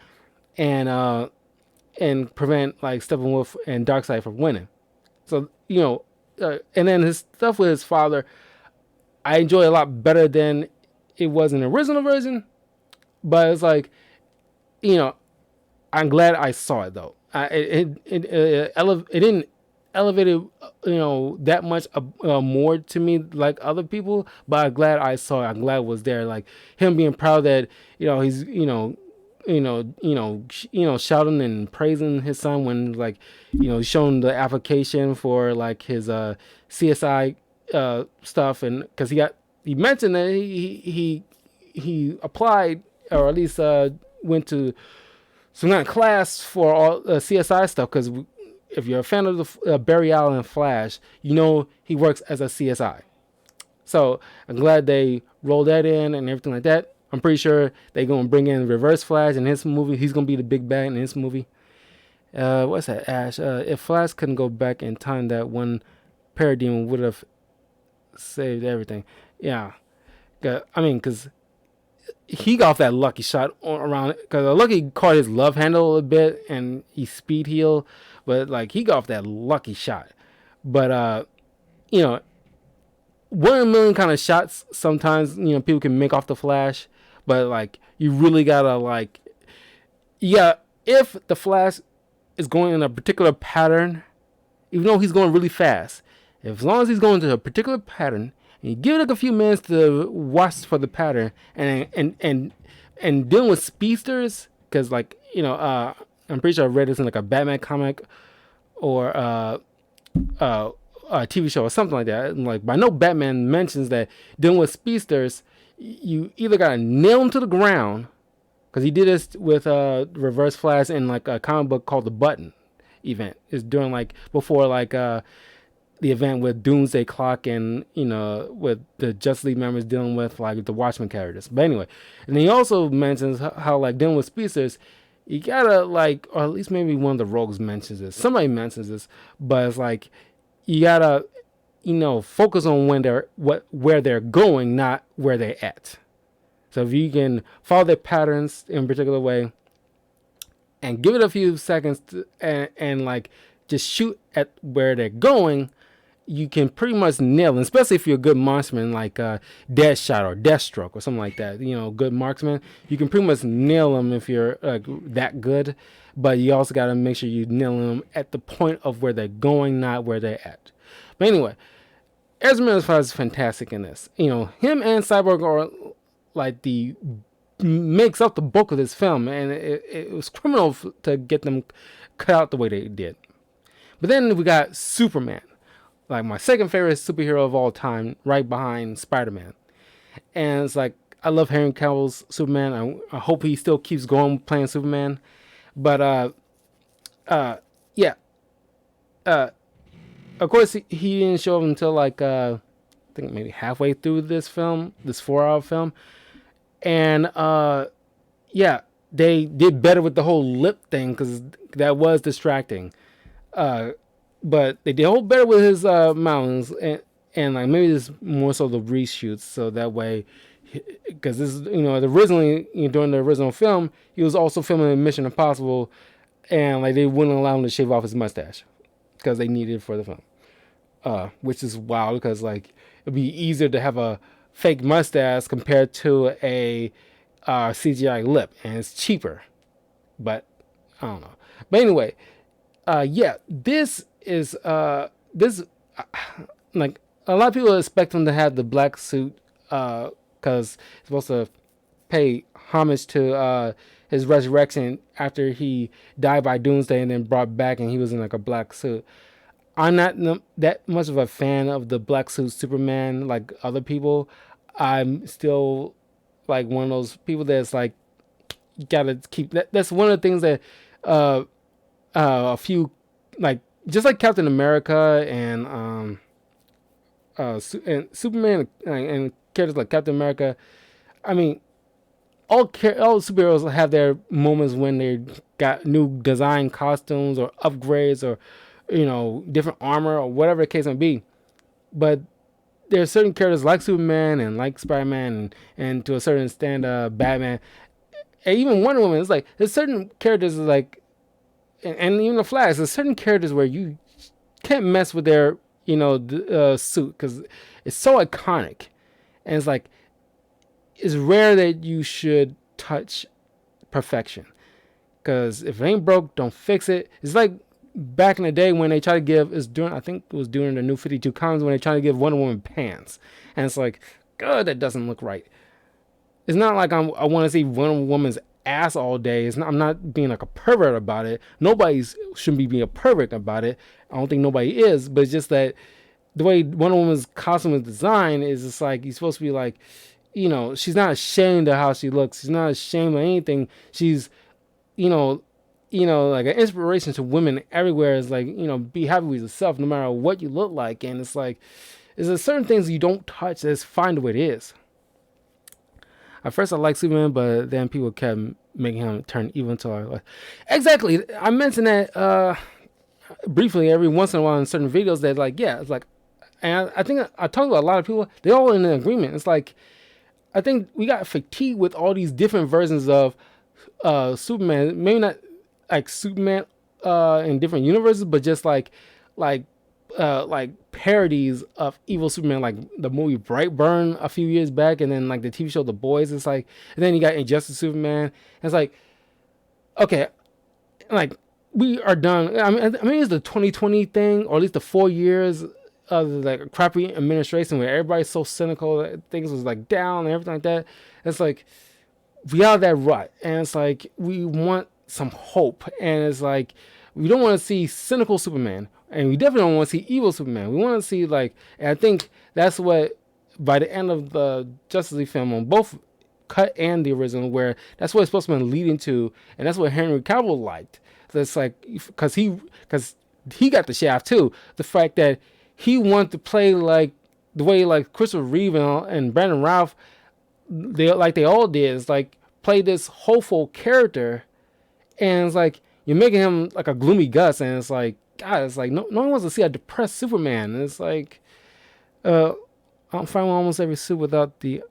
and prevent like Steppenwolf and Darkseid from winning. So and then his stuff with his father, I enjoy a lot better than it was in the original version. But it's like, you know, I'm glad I saw it though. It didn't elevate it, that much more to me like other people. But I'm glad I saw it. I'm glad it was there. Like him being proud that he's shouting and praising his son when like showing the application for like his CSI stuff, and because he mentioned that he applied, or at least went to some kind of class for all CSI stuff, because if you're a fan of the Barry Allen Flash, he works as a CSI. So I'm glad they rolled that in and everything like that. I'm pretty sure they're going to bring in Reverse Flash in his movie. He's going to be the big bad in his movie. What's that, Ash? If Flash couldn't go back in time, that one Parademon would have saved everything. Yeah. Because he got off that lucky shot around, because Lucky caught his love handle a bit and he speed healed, but like he got off that lucky shot. But 1 in a million kind of shots sometimes people can make off the Flash, but like you really gotta like, yeah, if the Flash is going in a particular pattern, even though he's going really fast, as long as he's going to a particular pattern, and you give it like a few minutes to watch for the pattern, and dealing with speedsters, because like I'm pretty sure I read this in like a Batman comic or a TV show or something like that. And like, but I know Batman mentions that dealing with speedsters, you either gotta nail them to the ground, because he did this with Reverse Flash in like a comic book called the Button event. It's during like before like the event with Doomsday Clock, and with the Justice League members dealing with like the Watchmen characters. But anyway, and he also mentions how like dealing with speedsters, you gotta like, or at least maybe one of the rogues mentions this. Somebody mentions this, but it's like you gotta focus on where they're going, not where they're at. So if you can follow their patterns in a particular way and give it a few seconds and like just shoot at where they're going, you can pretty much nail them, especially if you're a good marksman like Deadshot or Deathstroke or something like that. Good marksman, you can pretty much nail them if you're that good. But you also got to make sure you nail them at the point of where they're going, not where they're at. But anyway, Ezra Miller is fantastic in this. Him and Cyborg are like the makes up the bulk of this film, and it was criminal to get them cut out the way they did. But then we got Superman, like my second favorite superhero of all time, right behind Spider-Man. And it's like, I love Henry Cavill's Superman. I hope he still keeps going playing Superman. But yeah, of course he didn't show up until like I think maybe halfway through this 4-hour film. And yeah, they did better with the whole lip thing, because that was distracting. But they did hold better with his mountains, and like maybe this more so the reshoots, so that way, because this is originally during the original film he was also filming Mission Impossible, and like they wouldn't allow him to shave off his mustache because they needed it for the film, which is wild, because like it'd be easier to have a fake mustache compared to a CGI lip, and it's cheaper, but I don't know. But anyway, yeah, this is this like a lot of people expect him to have the black suit because it's supposed to pay homage to his resurrection after he died by Doomsday and then brought back, and he was in like a black suit. I'm not that much of a fan of the black suit Superman like other people. I'm still like one of those people that's like, you gotta keep that. That's one of the things that uh, a few, like, just like Captain America and Superman and characters like Captain America. I mean, all superheroes have their moments when they got new design costumes or upgrades or different armor or whatever the case may be. But there are certain characters like Superman and like Spider-Man and to a certain extent Batman and even Wonder Woman. It's like there's certain characters like and even the Flash. There's certain characters where you can't mess with their suit because it's so iconic, and it's like it's rare that you should touch perfection, because if it ain't broke, don't fix it. It's like back in the day when they try to give, I think it was during the New 52 comics when they try to give Wonder Woman pants, and it's like, God, that doesn't look right. It's not like I want to see Wonder Woman's ass all day. I'm not being like a pervert about it. Nobody shouldn't be being a pervert about it. I don't think nobody is, but it's just that the way Wonder Woman's costume is designed is just like you're supposed to be like, she's not ashamed of how she looks. She's not ashamed of anything. She's, like an inspiration to women everywhere. Is like, be happy with yourself no matter what you look like. And it's like, there's certain things you don't touch. That's fine the way it is. At first, I liked Superman, but then people kept making him turn evil until I like. Exactly. I mentioned that briefly every once in a while in certain videos that, like, yeah, it's like, and I think I talked about a lot of people, they're all in agreement. It's like, I think we got fatigued with all these different versions of Superman. Maybe not like Superman in different universes, but just like parodies of evil Superman, like the movie Brightburn a few years back, and then like the TV show The Boys. It's like, and then you got Injustice Superman. It's like, okay, like we are done. I mean, it's the 2020 thing, or at least the 4 years of like a crappy administration where everybody's so cynical that things was like down and everything like that. It's like we out of that rut, and it's like we want some hope, and it's like we don't want to see cynical Superman, and we definitely don't want to see evil Superman. We want to see like, and I think that's what by the end of the Justice League film on both cut and the original, where that's what it's supposed to be leading to, and that's what Henry Cavill liked. So it's like because he got the shaft too. The fact that he wanted to play like the way like Christopher Reeve and Brandon Routh, they all did. It's like play this hopeful character, and it's like you're making him like a gloomy Gus, and it's like, God, it's like no one wants to see a depressed Superman. And it's like I don't find almost every suit without the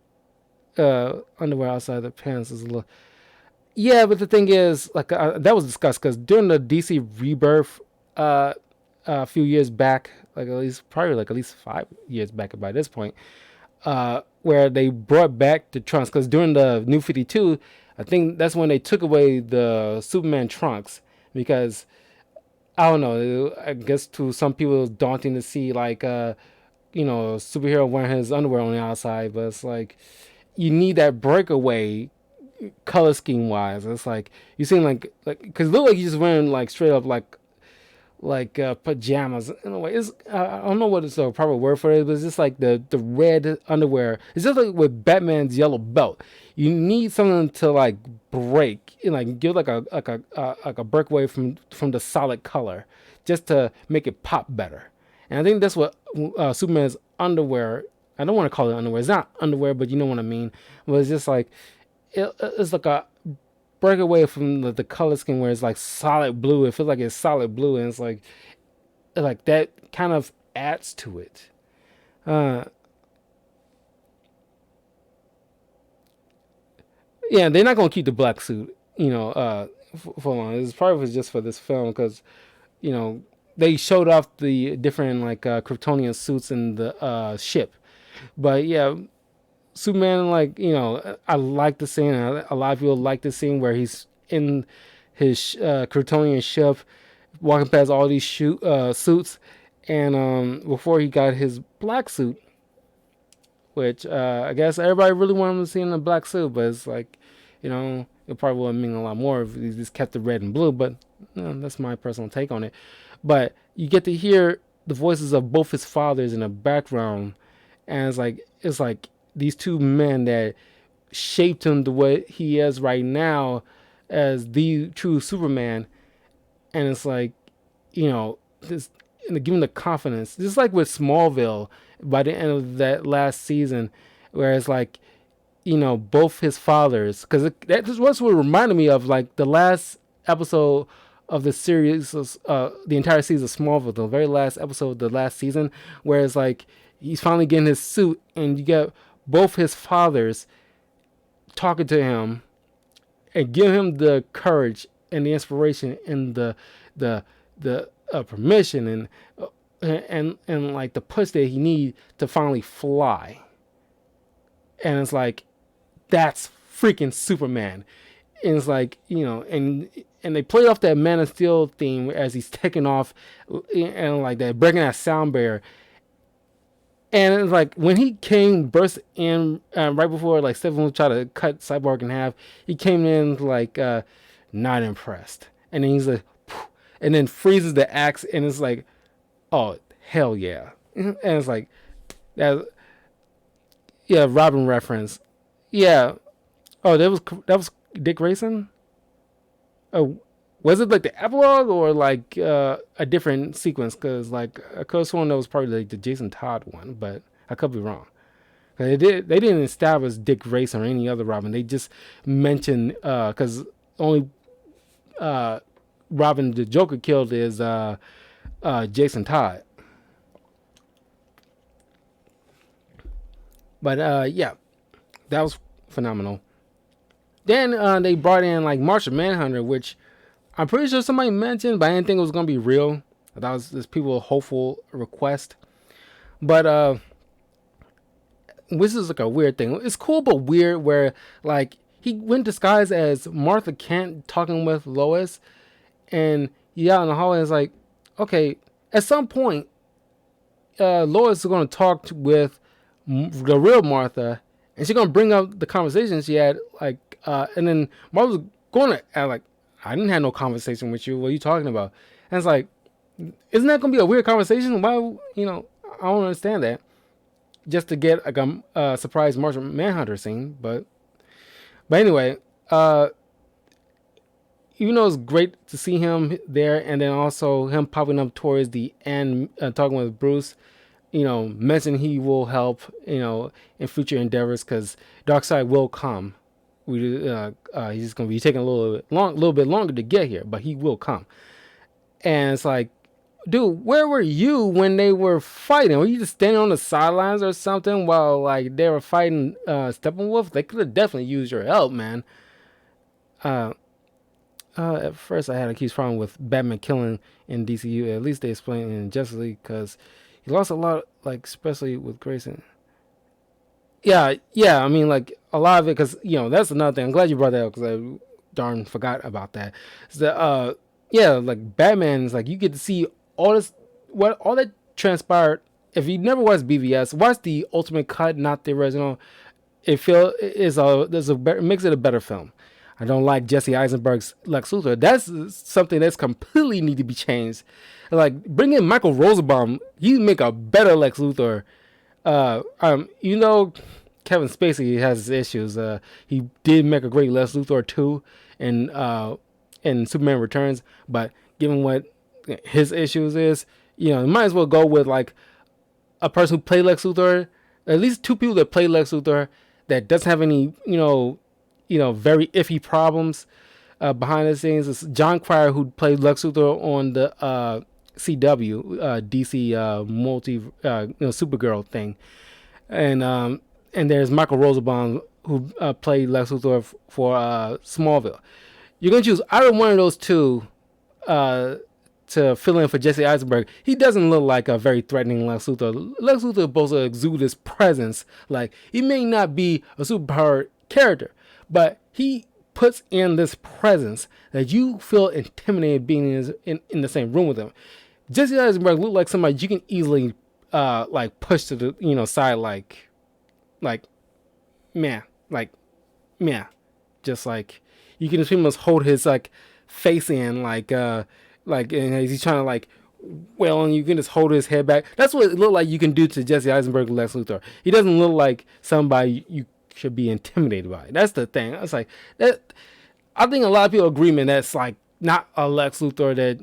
underwear outside the pants is a little. Yeah, but the thing is, like that was discussed because during the DC Rebirth a few years back, like at least 5 years back by this point, where they brought back the trunks. Because during the New 52, I think that's when they took away the Superman trunks, because I don't know. I guess to some people it was daunting to see like a superhero wearing his underwear on the outside, but it's like you need that breakaway color scheme wise. It's like you seem like because it look like you're just wearing like straight up like pajamas in a way. It's I don't know what is the proper word for it, but it's just like the red underwear. It's just like with Batman's yellow belt. You need something to like break, like give like a breakaway from the solid color, just to make it pop better. And I think that's what Superman's underwear. I don't want to call it underwear. It's not underwear, but you know what I mean. But it's just like it's like a break away from the color scheme where it's like solid blue. It feels like it's solid blue, and it's like that kind of adds to it. Yeah, they're not gonna keep the black suit, for long. It's probably just for this film because, you know, they showed off the different like Kryptonian suits in the ship, but yeah, Superman, like, I like the scene. A lot of people like the scene where he's in his Kryptonian ship, walking past all these suits, and before he got his black suit, which I guess everybody really wanted him to see in a black suit, but it's like, it probably would have mean a lot more if he just kept it red and blue. But that's my personal take on it. But you get to hear the voices of both his fathers in the background, and it's like these two men that shaped him to what he is right now as the true Superman. And it's like, this, and give him the confidence, just like with Smallville by the end of that last season, where it's like, both his fathers, because that's what reminded me of like the last episode of the series, the entire season of Smallville, the very last episode of the last season, where it's like he's finally getting his suit, and you get both his fathers talking to him and give him the courage and the inspiration and the permission and like the push that he need to finally fly. And it's like, that's freaking Superman. And it's like, and they played off that Man of Steel theme as he's taking off, and like that, breaking that sound barrier. And it's like when he burst in right before like Stephen tried to cut Cyborg in half, he came in like not impressed, and then he's like, phew, and then freezes the axe, and it's like, oh hell yeah, and it's like that, yeah, Robin reference, yeah. Oh, that was Dick Grayson. Oh, was it like the epilogue or like a different sequence? Because like I could have sworn that was probably like the Jason Todd one, but I could be wrong. They didn't establish Dick Grayson or any other Robin. They just mentioned because only Robin the Joker killed is Jason Todd. But yeah, that was phenomenal. Then they brought in like Martian Manhunter, which I'm pretty sure somebody mentioned, but I didn't think it was gonna be real. That was just people hopeful request. But this is like a weird thing. It's cool but weird where like he went disguised as Martha Kent talking with Lois, and out in the hallway. It's like, okay, at some point, Lois is gonna talk with the real Martha, and she's gonna bring up the conversation she had, like, and then Martha's going to act like, I didn't have no conversation with you. What are you talking about? And it's like, isn't that gonna be a weird conversation? Why, I don't understand that. Just to get like a surprise Martian Manhunter scene, but anyway, even though it's great to see him there, and then also him popping up towards the end, talking with Bruce, mentioning he will help, in future endeavors because Darkseid will come. He's going to be taking a little bit longer to get here, but he will come. And it's like, dude, where were you when they were fighting? Were you just standing on the sidelines or something while like they were fighting Steppenwolf? They could have definitely used your help, man. At first I had a huge problem with Batman killing in DCU. At least they explained it in Justice League because he lost a lot, like especially with Grayson. Yeah. I mean, like a lot of it, because that's another thing. I'm glad you brought that up because I darn forgot about that. It's that yeah, like Batman is like you get to see all that transpired. If you never watched BVS, watch the Ultimate Cut, not the original. It makes it a better film. I don't like Jesse Eisenberg's Lex Luthor. That's something that's completely need to be changed. Like bring in Michael Rosenbaum, he make a better Lex Luthor. Kevin Spacey has his issues. He did make a great Lex Luthor too, in Superman Returns. But given what his issues is, you might as well go with like a person who played Lex Luthor. At least two people that play Lex Luthor that doesn't have any, very iffy problems behind the scenes. It's John Cryer, who played Lex Luthor on the CW DC multi Supergirl thing, and there's Michael Rosenbaum, who played Lex Luthor for Smallville. You're gonna choose either one of those two to fill in for Jesse Eisenberg. He doesn't look like a very threatening Lex Luthor. Lex Luthor is supposed to exude his presence. Like, he may not be a superpowered character, but he puts in this presence that you feel intimidated being in the same room with him. Jesse Eisenberg looked like somebody you can easily like push to the side, like like man, like man, just like you can just almost hold his like face in like and he's trying to like well, and you can just hold his head back. That's what it looked like you can do to Jesse Eisenberg, Lex Luthor. He doesn't look like somebody you should be intimidated by. That's the thing. It's like that. I think a lot of people agreement that's like not a Lex Luthor that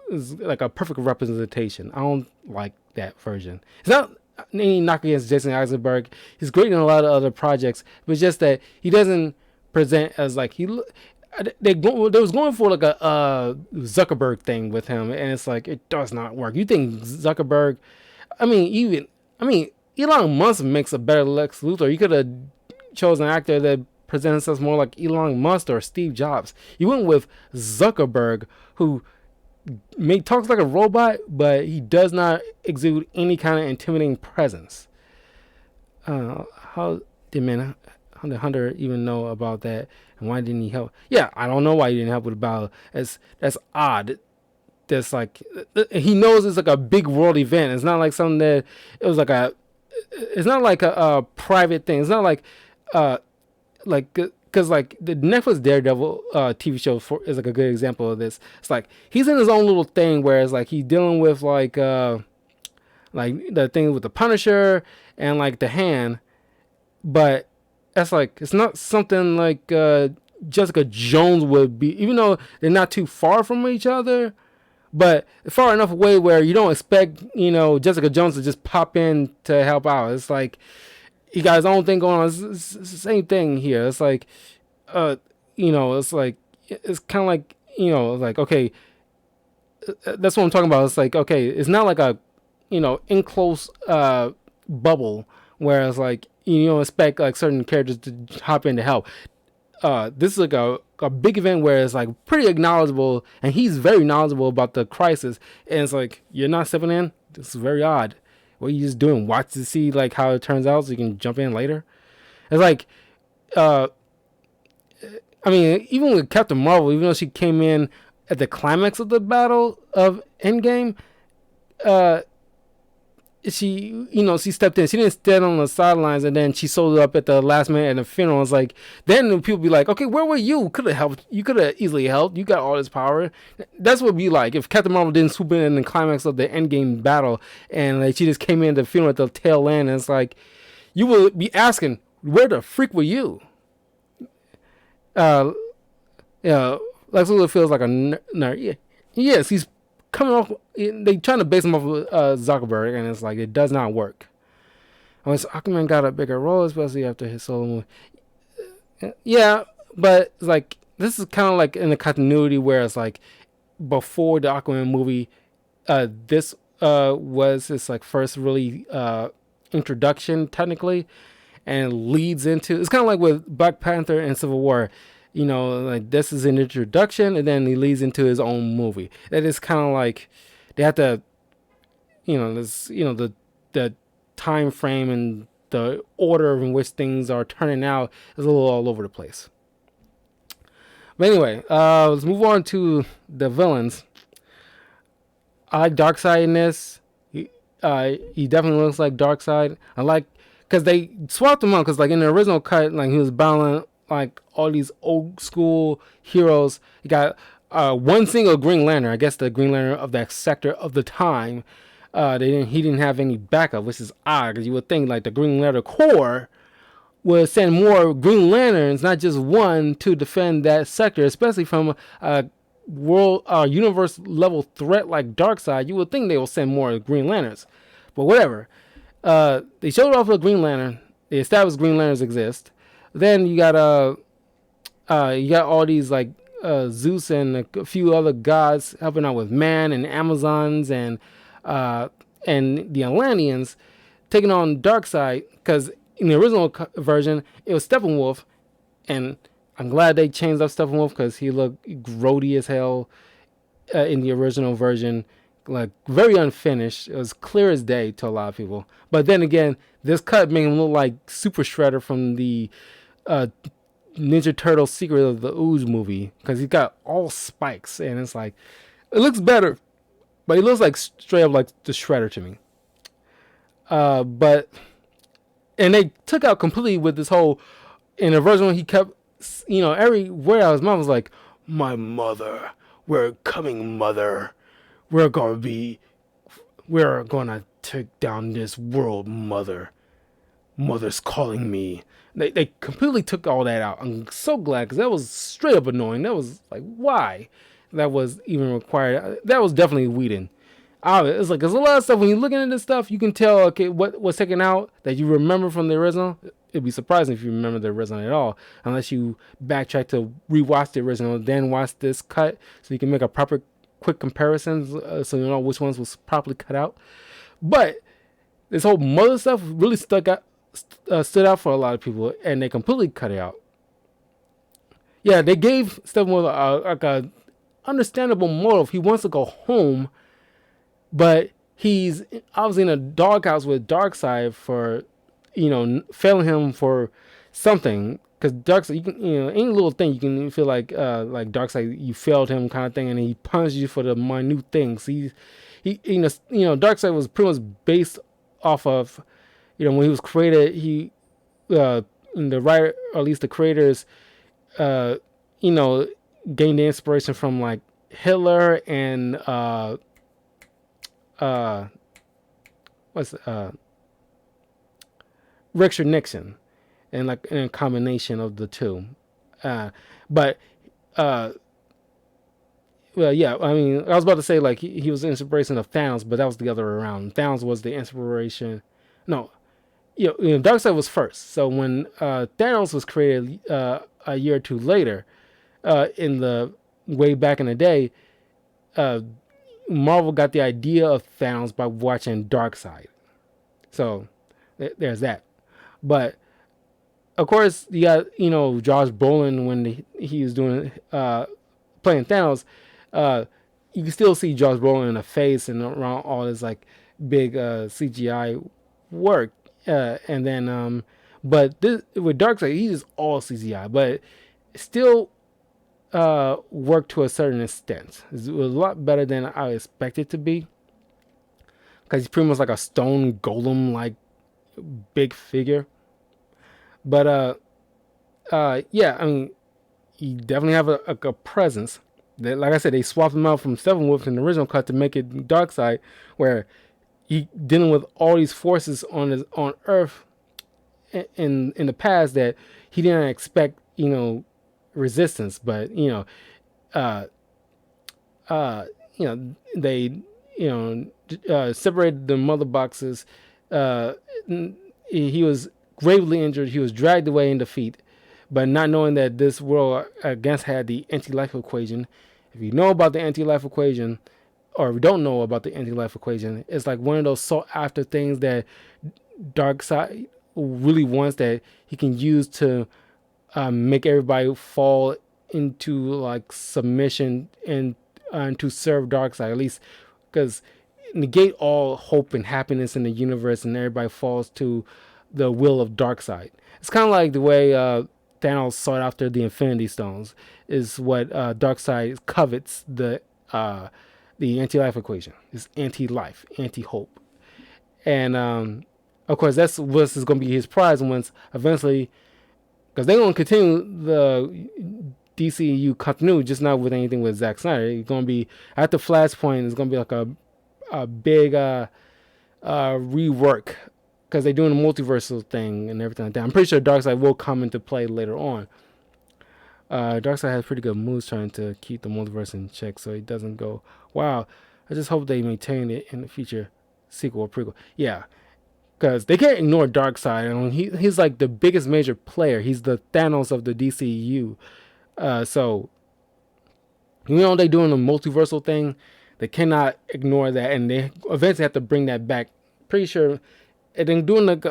is like a perfect representation. I don't like that version. It's not any knock against Jason Eisenberg. He's great in a lot of other projects, but it's just that he doesn't present as like they was going for like a Zuckerberg thing with him, and it's like it does not work. You think Zuckerberg? I mean, Elon Musk makes a better Lex Luthor. You could have chosen an actor that presents us more like Elon Musk or Steve Jobs. You went with Zuckerberg, who talks like a robot, but he does not exude any kind of intimidating presence. How did Hunter even know about that, and why didn't he help? Yeah, I don't know why he didn't help with the battle. That's odd. That's like he knows it's like a big world event. It's not like something that it was like a. It's not like a private thing. It's not like because like the Netflix Daredevil TV show is like a good example of this. It's like he's in his own little thing where it's like he's dealing with like the thing with the Punisher and like the Hand, but that's like it's not something like Jessica Jones would be, even though they're not too far from each other, but far enough away where you don't expect Jessica Jones to just pop in to help out. It's like he got his own thing going on. It's the same thing here. It's like, it's like it's kind of like like okay, that's what I'm talking about. It's like okay, it's not like a enclosed bubble where it's like you don't expect like certain characters to hop in to help. This is like a big event where it's like pretty acknowledgeable, and he's very knowledgeable about the crisis, and it's like you're not stepping in. This is very odd. What are you just doing? Watch to see like how it turns out so you can jump in later. It's like even with Captain Marvel, even though she came in at the climax of the battle of Endgame, she stepped in. She didn't stand on the sidelines and then she sold up at the last minute at the funeral. It's like then people be like, okay, where were you? Could have helped. You could have easily helped. You got all this power. That's what it'd be like if Captain Marvel didn't swoop in the climax of the Endgame battle and like she just came in at the funeral at the tail end. And it's like you would be asking, where the freak were you? Lex Luthor feels like a nerd. Yeah. Yes, he's coming off. They trying to base him off of Zuckerberg, and it's like it does not work. I mean, so Aquaman got a bigger role, especially after his solo movie. Yeah, but it's like this is kind of like in the continuity where it's like before the Aquaman movie, this was his like first really introduction technically, and leads into. It's kind of like with Black Panther and Civil War. Like this is an introduction, and then he leads into his own movie. That is kind of like they have to, the time frame and the order in which things are turning out is a little all over the place. But anyway, let's move on to the villains. I like Darkseid in this. He definitely looks like Darkseid. I like because they swapped him out because like in the original cut, like he was battling like all these old school heroes. You got one single Green Lantern. I guess the Green Lantern of that sector of the time. He didn't have any backup, which is odd because you would think like the Green Lantern Corps would send more Green Lanterns, not just one, to defend that sector, especially from a universe level threat like Darkseid. You would think they will send more Green Lanterns, but whatever. They showed off the Green Lantern. They established Green Lanterns exist. Then you got all these like Zeus and a few other gods helping out with man and Amazons and the Atlanteans taking on Darkseid, because in the original version it was Steppenwolf, and I'm glad they changed up Steppenwolf because he looked grody as hell in the original version, like very unfinished. It was clear as day to a lot of people, but then again this cut made him look like Super Shredder from the Ninja Turtle Secret of the Ooze movie, because he's got all spikes, and it's like it looks better, but he looks like straight up like the Shredder to me. But and they took out completely with this whole in the version when he kept, every word out of his mouth was like, "My mother, we're coming, mother. We're gonna be, we're gonna take down this world, mother. Mother's calling me." They completely took all that out. I'm so glad because that was straight up annoying. That was like, why that was even required. That was definitely Whedon. It's like there's a lot of stuff when you're looking at this stuff, you can tell okay what was taken out that you remember from the original. It'd be surprising if you remember the original at all, unless you backtrack to rewatch the original, then watch this cut, so you can make a proper quick comparisons, so you know which ones was properly cut out. But this whole mother stuff really stood out for a lot of people, and they completely cut it out. Yeah, they gave Steppenwolf like a understandable motive. He wants to go home, but he's obviously in a doghouse with Darkseid for, failing him for something. Because Darkseid, you can, any little thing you can feel like Darkseid, you failed him kind of thing, and he punishes you for the minute things. Darkseid was pretty much based off of, when he was created, in the writer, or at least the creators, uh, gained the inspiration from like Hitler and what's Richard Nixon, and like in a combination of the two. But well, yeah. I mean, I was about to say like he was the inspiration of Thanos, but that was the other way around. Thanos was the inspiration. No, Darkseid was first. So when Thanos was created a year or two later, in the way back in the day, Marvel got the idea of Thanos by watching Darkseid. So there's that. But of course, you got Josh Brolin when he was doing playing Thanos. You can still see Josh Brolin in the face and around all this like big CGI work. And then, but this, with Darkseid, he's just all CGI, but still worked to a certain extent. It was a lot better than I expected it to be, because he's pretty much like a stone golem like big figure. But yeah, I mean, you definitely have a presence. That, like I said, they swapped him out from Steppenwolf in the original cut to make it Darkseid, where he dealing with all these forces on Earth in the past that he didn't expect, resistance, but uh, they separated the mother boxes. He was gravely injured. He was dragged away in defeat, but not knowing that this world against had the anti-life equation. If you know about the anti-life equation, or if you don't know about the anti-life equation, it's like one of those sought after things that Darkseid really wants, that he can use to make everybody fall into like submission and to serve Darkseid, at least because negate all hope and happiness in the universe, and everybody falls to the will of Darkseid. It's kind of like the way Thanos sought after the Infinity Stones, is what Darkseid covets the anti-life equation. It's anti-life, anti-hope, and of course that's what is going to be his prize once eventually, because they're going to continue the DCU continuity, just not with anything with Zack Snyder. It's going to be at the Flashpoint. It's going to be like a big rework, because they're doing a multiversal thing and everything like that. I'm pretty sure Darkseid will come into play later on. Darkseid has pretty good moves trying to keep the multiverse in check, so he doesn't go, wow. I just hope they maintain it in the future sequel or prequel. Yeah, because they can't ignore Darkseid. I mean, he's like the biggest major player. He's the Thanos of the DCU. So, they're doing a multiversal thing. They cannot ignore that, and they eventually have to bring that back. Pretty sure, and then doing like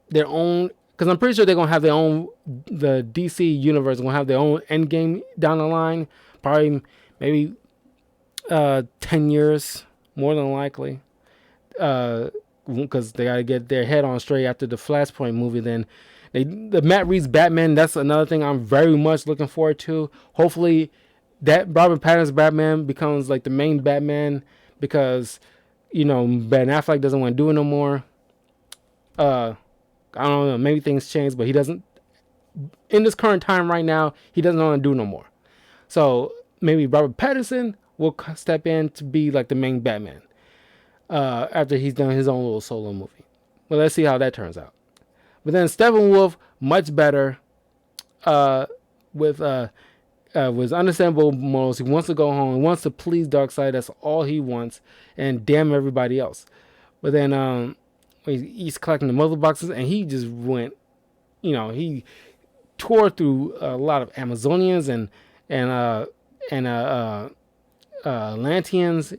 their own, because I'm pretty sure they're gonna have their own. The DC universe gonna have their own Endgame down the line. Probably maybe 10 years, more than likely. Because they gotta get their head on straight after the Flashpoint movie. Then the Matt Reeves Batman. That's another thing I'm very much looking forward to. Hopefully, that Robert Pattinson's Batman becomes like the main Batman, because Ben Affleck doesn't want to do it no more. I I don't know, maybe things change, but he doesn't in this current time right now. He doesn't want to do no more. So maybe Robert Pattinson will step in to be like the main Batman after he's done his own little solo movie. But let's see how that turns out. But then Steppenwolf, much better, uh, with understandable morals. He wants to go home. He wants to please Darkseid. That's all he wants, and damn everybody else. But then he's collecting the mother boxes, and he just went. He tore through a lot of Amazonians and uh, Atlanteans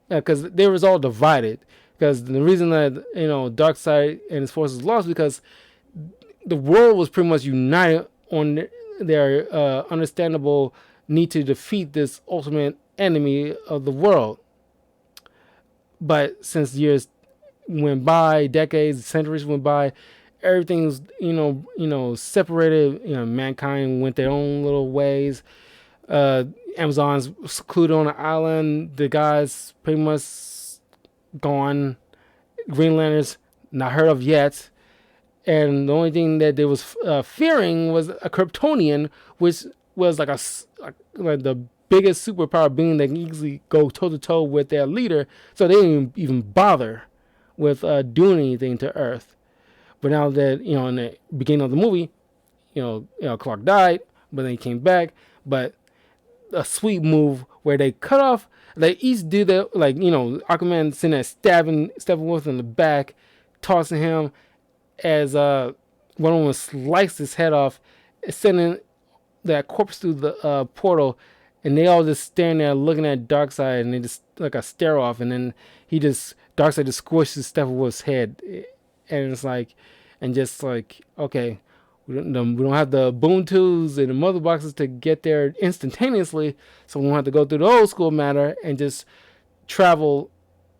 because they was all divided. Because the reason that Darkseid and his forces lost because the world was pretty much united on their understandable need to defeat this ultimate enemy of the world. But since years went by, decades, centuries went by, everything's separated. Mankind went their own little ways. Amazon's secluded on an island. The guys pretty much gone. Green Lanterns not heard of yet. And the only thing that they was fearing was a Kryptonian, which was like like the biggest superpower being that can easily go toe to toe with their leader. So they didn't even bother with doing anything to Earth. But now that in the beginning of the movie, Clark died, but then he came back. But a sweet move where they cut off. They each do that, Aquaman sitting there stabbing Steppenwolf in the back, tossing him as one of them sliced his head off, sending that corpse through the portal, and they all just standing there looking at Darkseid, and they just like a stare off, and then Darkseid just squishes Steppenwolf's head, and it's like, and just like, okay, we don't have the boom tools and the mother boxes to get there instantaneously, so we don't have to go through the old school manner and just travel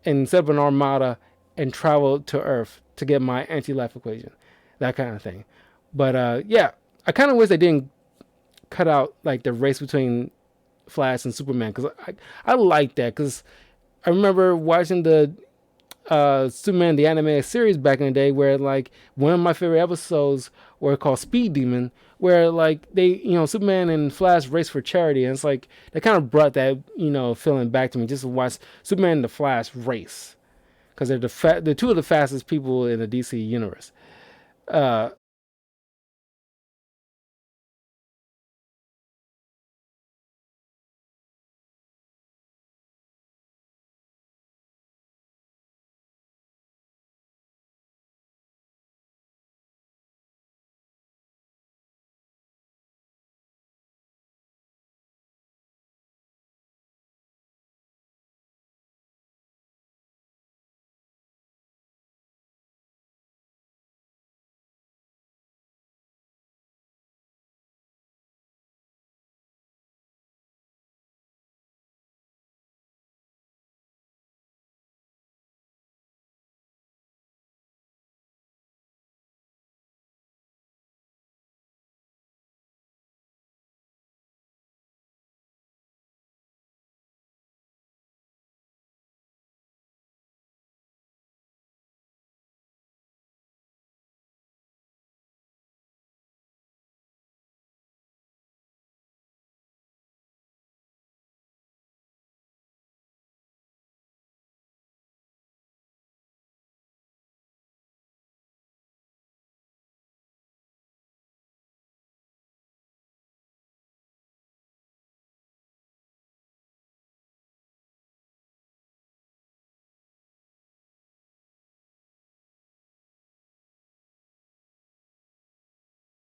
and set up an armada and travel to Earth to get my anti-life equation, that kind of thing. But yeah, I kind of wish they didn't cut out like the race between Flash and Superman, because I like that, because I remember watching the Superman the animated series back in the day, where like one of my favorite episodes were called Speed Demon, where like they Superman and Flash race for charity, and it's like they kind of brought that feeling back to me just to watch Superman and the Flash race, because they're two of the fastest people in the DC universe.